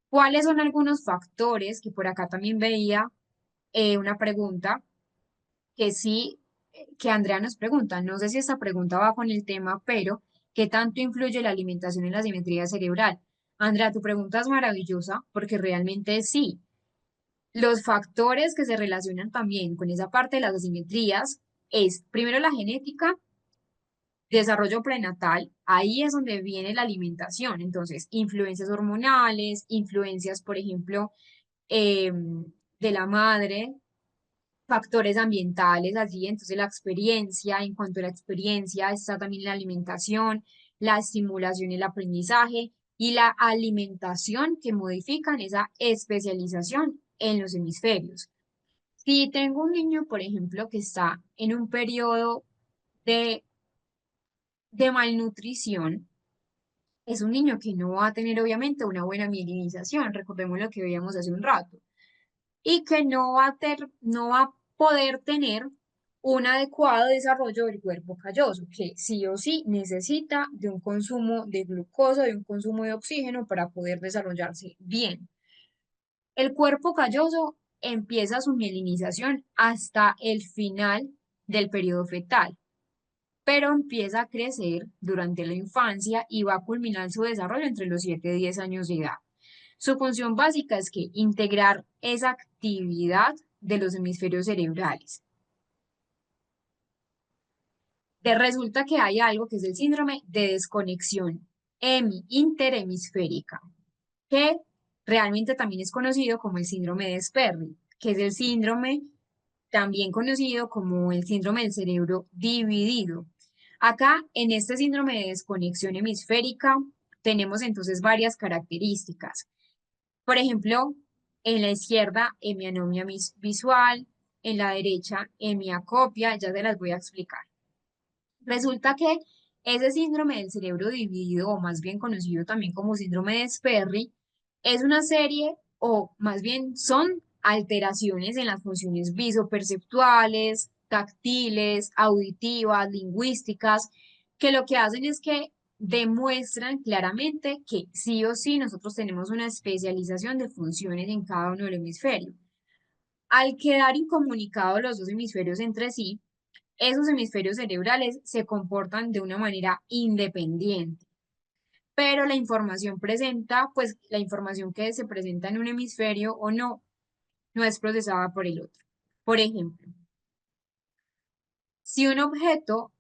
¿Cuáles son algunos factores que por acá también veía una pregunta que sí, que Andrea nos pregunta, no sé si esta pregunta va con el tema, pero ¿qué tanto influye la alimentación en la simetría cerebral? Andrea, tu pregunta es maravillosa porque realmente sí. Los factores que se relacionan también con esa parte de las asimetrías es primero la genética, desarrollo prenatal, ahí es donde viene la alimentación. Entonces, influencias hormonales, influencias, por ejemplo, de la madre, factores ambientales allí, entonces la experiencia, en cuanto a la experiencia está también la alimentación, la estimulación y el aprendizaje y la alimentación que modifican esa especialización en los hemisferios. Si tengo un niño, por ejemplo, que está en un periodo de, de malnutrición, es un niño que no va a tener obviamente una buena mielinización, recordemos lo que veíamos hace un rato y que no va a poder tener un adecuado desarrollo del cuerpo calloso, que sí o sí necesita de un consumo de glucosa, de un consumo de oxígeno para poder desarrollarse bien. El cuerpo calloso empieza su mielinización hasta el final del periodo fetal, pero empieza a crecer durante la infancia y va a culminar su desarrollo entre los 7 y 10 años de edad. Su función básica es que integrar esa actividad de los hemisferios cerebrales. Resulta que hay algo que es el síndrome de desconexión interhemisférica, que realmente también es conocido como el síndrome de Sperry, que es el síndrome también conocido como el síndrome del cerebro dividido. Acá, en este síndrome de desconexión hemisférica, tenemos entonces varias características. Por ejemplo, en la izquierda, hemianomia visual, en la derecha, hemiacopia, ya se las voy a explicar. Resulta que Ese síndrome del cerebro dividido, o más bien conocido también como síndrome de Sperry, es una serie, o más bien son alteraciones en las funciones visoperceptuales, táctiles, auditivas, lingüísticas, que lo que hacen es que demuestran claramente que sí o sí nosotros tenemos una especialización de funciones en cada uno del hemisferio. Al quedar incomunicados los dos hemisferios entre sí, esos hemisferios cerebrales se comportan de una manera independiente, pero la información presenta, pues la información que se presenta en un hemisferio o no, no es procesada por el otro. Por ejemplo, si un objeto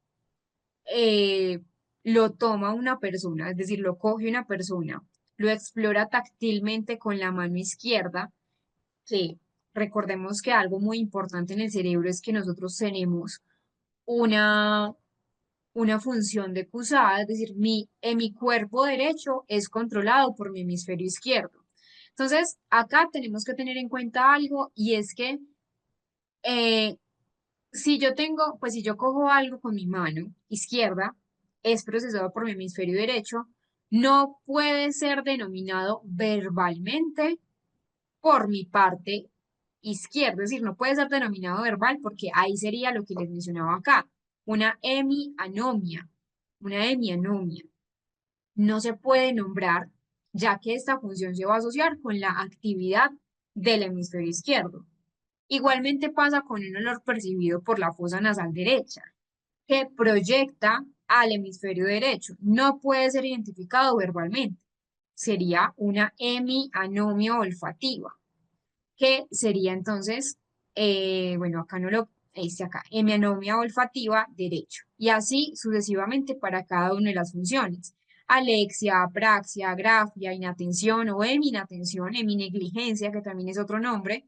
lo toma una persona, es decir, lo coge una persona, lo explora táctilmente con la mano izquierda, que recordemos que algo muy importante en el cerebro es que nosotros tenemos una una función de cruzada, es decir, mi cuerpo derecho es controlado por mi hemisferio izquierdo. Entonces, acá tenemos que tener en cuenta algo y es que eh, si yo tengo, pues si yo cojo algo con mi mano izquierda, es procesado por mi hemisferio derecho, no puede ser denominado verbalmente por mi parte izquierda, es decir, no puede ser denominado verbal porque ahí sería lo que les mencionaba acá, una hemianomia, una hemianomia. No se puede nombrar, ya que esta función se va a asociar con la actividad del hemisferio izquierdo. Igualmente pasa con un olor percibido por la fosa nasal derecha, que proyecta al hemisferio derecho. No puede ser identificado verbalmente. Sería una hemianomia olfativa, que sería entonces, bueno, acá no lo, dice acá, hemianomia olfativa derecho. Y así sucesivamente para cada una de las funciones. Alexia, apraxia, agrafia, inatención o heminatención, heminegligencia, que también es otro nombre.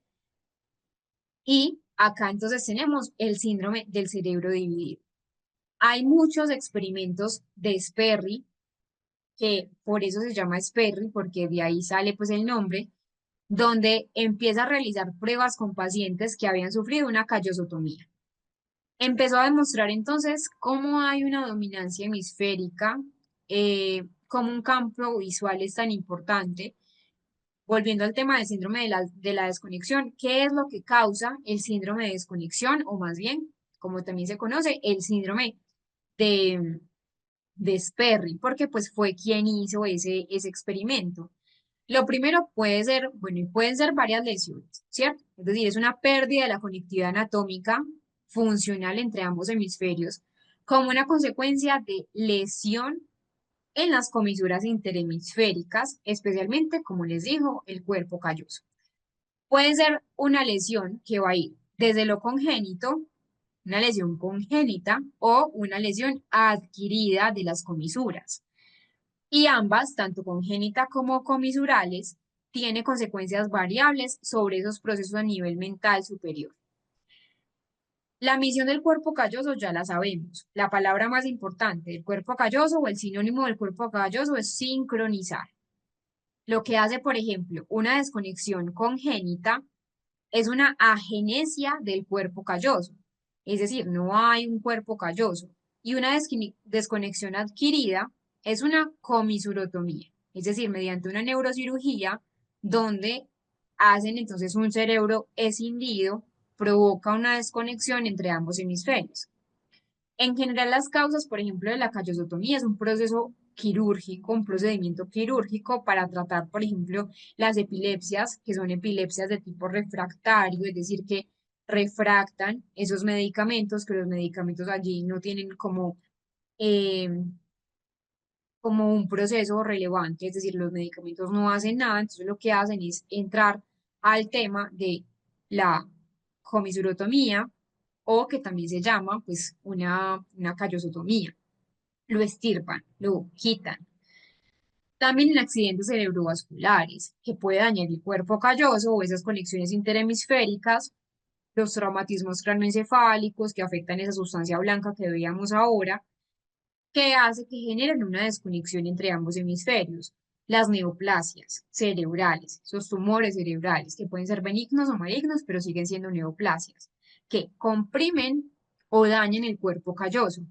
Y acá entonces tenemos el síndrome del cerebro dividido. Hay muchos experimentos de Sperry, que por eso se llama Sperry, porque de ahí sale pues el nombre, donde empieza a realizar pruebas con pacientes que habían sufrido una callosotomía. Empezó a demostrar entonces cómo hay una dominancia hemisférica, cómo un campo visual es tan importante. Volviendo al tema del síndrome de la desconexión, ¿qué es lo que causa el síndrome de desconexión? O más bien, como también se conoce, el síndrome de, de Sperry, porque pues fue quien hizo ese experimento. Lo primero puede ser, bueno, y pueden ser varias lesiones, ¿cierto? Es decir, es una pérdida de la conectividad anatómica funcional entre ambos hemisferios como una consecuencia de lesión en las comisuras interhemisféricas, especialmente, como les dijo, el cuerpo calloso. Puede ser una lesión que va a ir desde lo congénito, una lesión congénita o una lesión adquirida de las comisuras. Y ambas, tanto congénita como comisurales, tiene consecuencias variables sobre esos procesos a nivel mental superior. La misión del cuerpo calloso ya la sabemos. La palabra más importante del cuerpo calloso o el sinónimo del cuerpo calloso es sincronizar. Lo que hace, por ejemplo, una desconexión congénita es una agenesia del cuerpo calloso. Es decir, no hay un cuerpo calloso. Y una desconexión adquirida es una comisurotomía. Es decir, mediante una neurocirugía donde hacen entonces un cerebro escindido, provoca una desconexión entre ambos hemisferios. En general, las causas, por ejemplo, de la callosotomía es un proceso quirúrgico, un procedimiento quirúrgico para tratar, por ejemplo, las epilepsias, que son epilepsias de tipo refractario, es decir, que refractan esos medicamentos, que los medicamentos allí no tienen eh, como un proceso relevante, es decir, los medicamentos no hacen nada, entonces lo que hacen es entrar al tema de la comisurotomía o que también se llama pues una callosotomía. Lo estirpan, lo quitan. También en accidentes cerebrovasculares, que puede dañar el cuerpo calloso o esas conexiones interhemisféricas, los traumatismos craneoencefálicos que afectan esa sustancia blanca que veíamos ahora, que hace que generen una desconexión entre ambos hemisferios. Las neoplasias cerebrales, esos tumores cerebrales que pueden ser benignos o malignos, pero siguen siendo neoplasias, que comprimen o dañan el cuerpo calloso.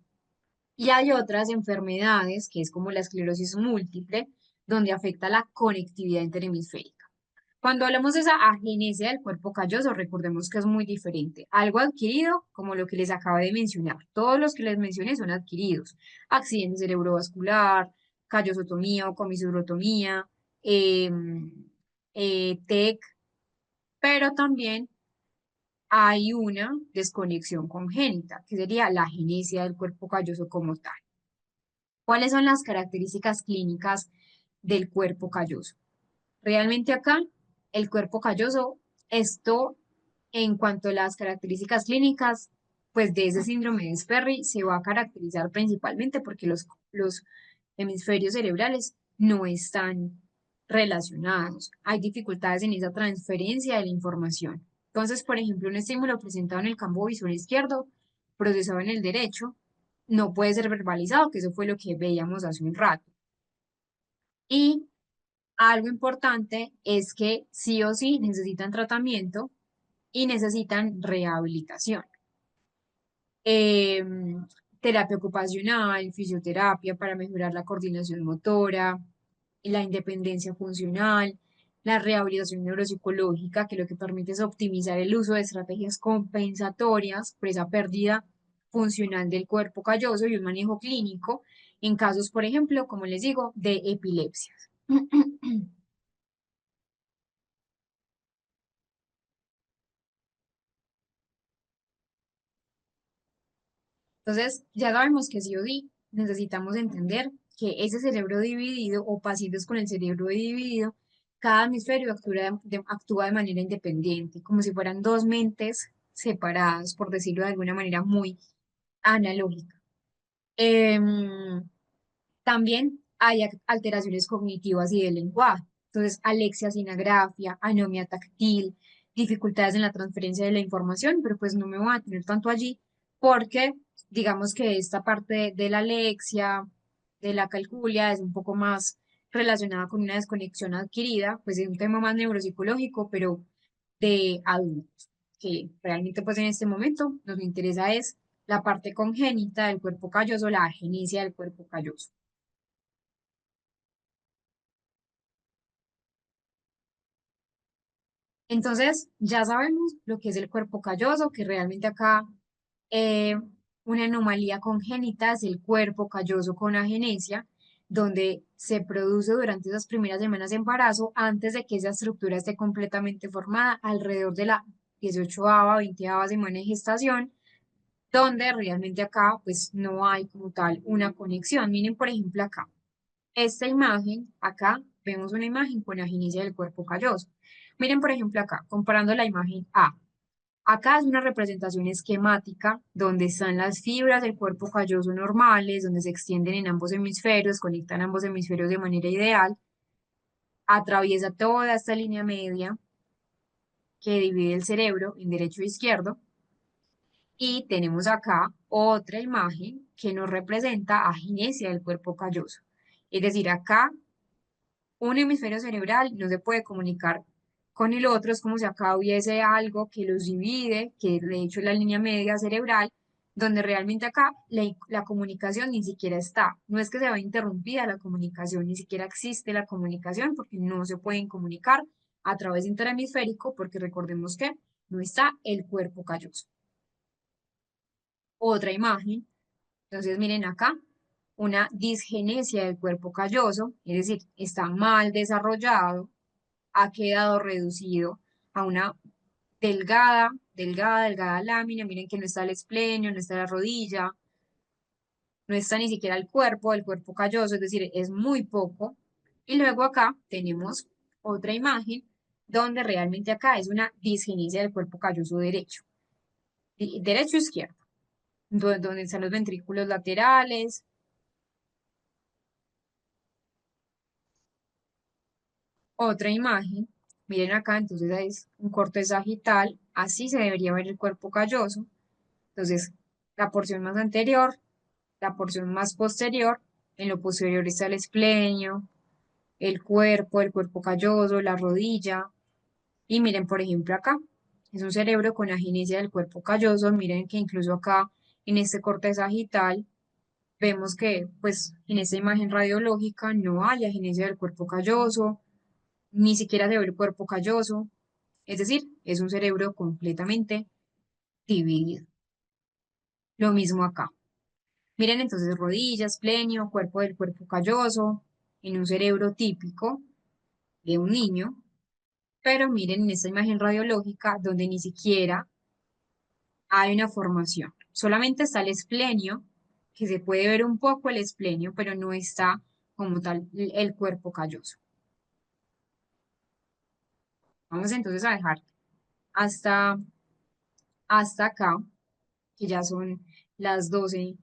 Y hay otras enfermedades, que es como la esclerosis múltiple, donde afecta la conectividad interhemisférica. Cuando hablamos de esa agenesia del cuerpo calloso, recordemos que es muy diferente. Algo adquirido, como lo que les acabo de mencionar. Todos los que les mencioné son adquiridos. Accidente cerebrovascular, callosotomía o comisurotomía, TEC, pero también hay una desconexión congénita, que sería la agenesia del cuerpo calloso como tal. ¿Cuáles son las características clínicas del cuerpo calloso? Realmente acá, el cuerpo calloso, esto en cuanto a las características clínicas, pues de ese síndrome de Sperry se va a caracterizar principalmente porque los hemisferios cerebrales no están relacionados. Hay dificultades en esa transferencia de la información. Entonces, por ejemplo, un estímulo presentado en el campo visual izquierdo, procesado en el derecho, no puede ser verbalizado, que eso fue lo que veíamos hace un rato. Y algo importante es que sí o sí necesitan tratamiento y necesitan rehabilitación. Terapia ocupacional, fisioterapia para mejorar la coordinación motora, la independencia funcional, la rehabilitación neuropsicológica, que lo que permite es optimizar el uso de estrategias compensatorias por esa pérdida funcional del cuerpo calloso y un manejo clínico en casos, por ejemplo, como les digo, de epilepsias. Entonces, ya sabemos que sí o sí necesitamos entender que ese cerebro dividido o pacientes con el cerebro dividido, cada hemisferio actúa de manera independiente, como si fueran dos mentes separadas, por decirlo de alguna manera muy analógica. Em, También hay alteraciones cognitivas y del lenguaje. Entonces, alexia, sinagrafia, anomia táctil, dificultades en la transferencia de la información, pero pues no me voy a tener tanto allí porque digamos que esta parte de la alexia, de la calculia, es un poco más relacionada con una desconexión adquirida, pues es un tema más neuropsicológico, pero de adultos, que realmente pues en este momento nos interesa es la parte congénita del cuerpo calloso, la agenesia del cuerpo calloso. Entonces, ya sabemos lo que es el cuerpo calloso, que realmente acá eh, una anomalía congénita es el cuerpo calloso con agenesia, donde se produce durante esas primeras semanas de embarazo antes de que esa estructura esté completamente formada, alrededor de la 18ª, 20ª semana de gestación, donde realmente acá pues no hay como tal una conexión. Miren, por ejemplo, acá. Esta imagen, acá vemos una imagen con agenesia del cuerpo calloso. Miren, por ejemplo, acá, comparando la imagen A. Acá es una representación esquemática donde están las fibras del cuerpo calloso normales, donde se extienden en ambos hemisferios, conectan ambos hemisferios de manera ideal, atraviesa toda esta línea media que divide el cerebro en derecho e izquierdo, y tenemos acá otra imagen que nos representa agenesia del cuerpo calloso. Es decir, acá un hemisferio cerebral no se puede comunicar con el otro, es como si acá hubiese algo que los divide, que de hecho es la línea media cerebral, donde realmente acá la comunicación ni siquiera está. No es que se va interrumpida la comunicación, ni siquiera existe la comunicación porque no se pueden comunicar a través interhemisférico porque recordemos que no está el cuerpo calloso. Otra imagen, entonces miren acá, una disgenesia del cuerpo calloso, es decir, está mal desarrollado, ha quedado reducido a una delgada lámina. Miren que no está el esplenio, no está la rodilla, no está ni siquiera el cuerpo calloso, es decir, es muy poco. Y luego acá tenemos otra imagen donde realmente acá es una disgenesia del cuerpo calloso derecho, derecho e izquierdo, donde están los ventrículos laterales. Otra imagen, miren acá, entonces es un corte sagital, así se debería ver el cuerpo calloso. Entonces, la porción más anterior, la porción más posterior, en lo posterior está el esplenio, el cuerpo calloso, la rodilla. Y miren, por ejemplo, acá, es un cerebro con agenesia del cuerpo calloso. Miren que incluso acá, en este corte sagital, vemos que pues en esta imagen radiológica no hay agenesia del cuerpo calloso, ni siquiera se ve el cuerpo calloso, es decir, es un cerebro completamente dividido. Lo mismo acá. Miren entonces rodillas, plenio, cuerpo del cuerpo calloso, en un cerebro típico de un niño, pero miren en esta imagen radiológica donde ni siquiera hay una formación, solamente está el esplenio, que se puede ver un poco el esplenio, pero no está como tal el cuerpo calloso. Vamos entonces a dejar hasta, hasta acá, que ya son las 12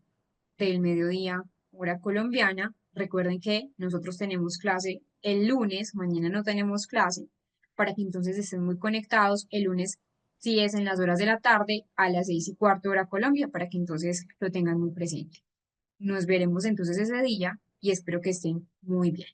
del mediodía, hora colombiana. Recuerden que nosotros tenemos clase el lunes, mañana no tenemos clase, para que entonces estén muy conectados. El lunes sí es en las horas de la tarde, a las 6:15 hora Colombia, para que entonces lo tengan muy presente. Nos veremos entonces ese día y espero que estén muy bien.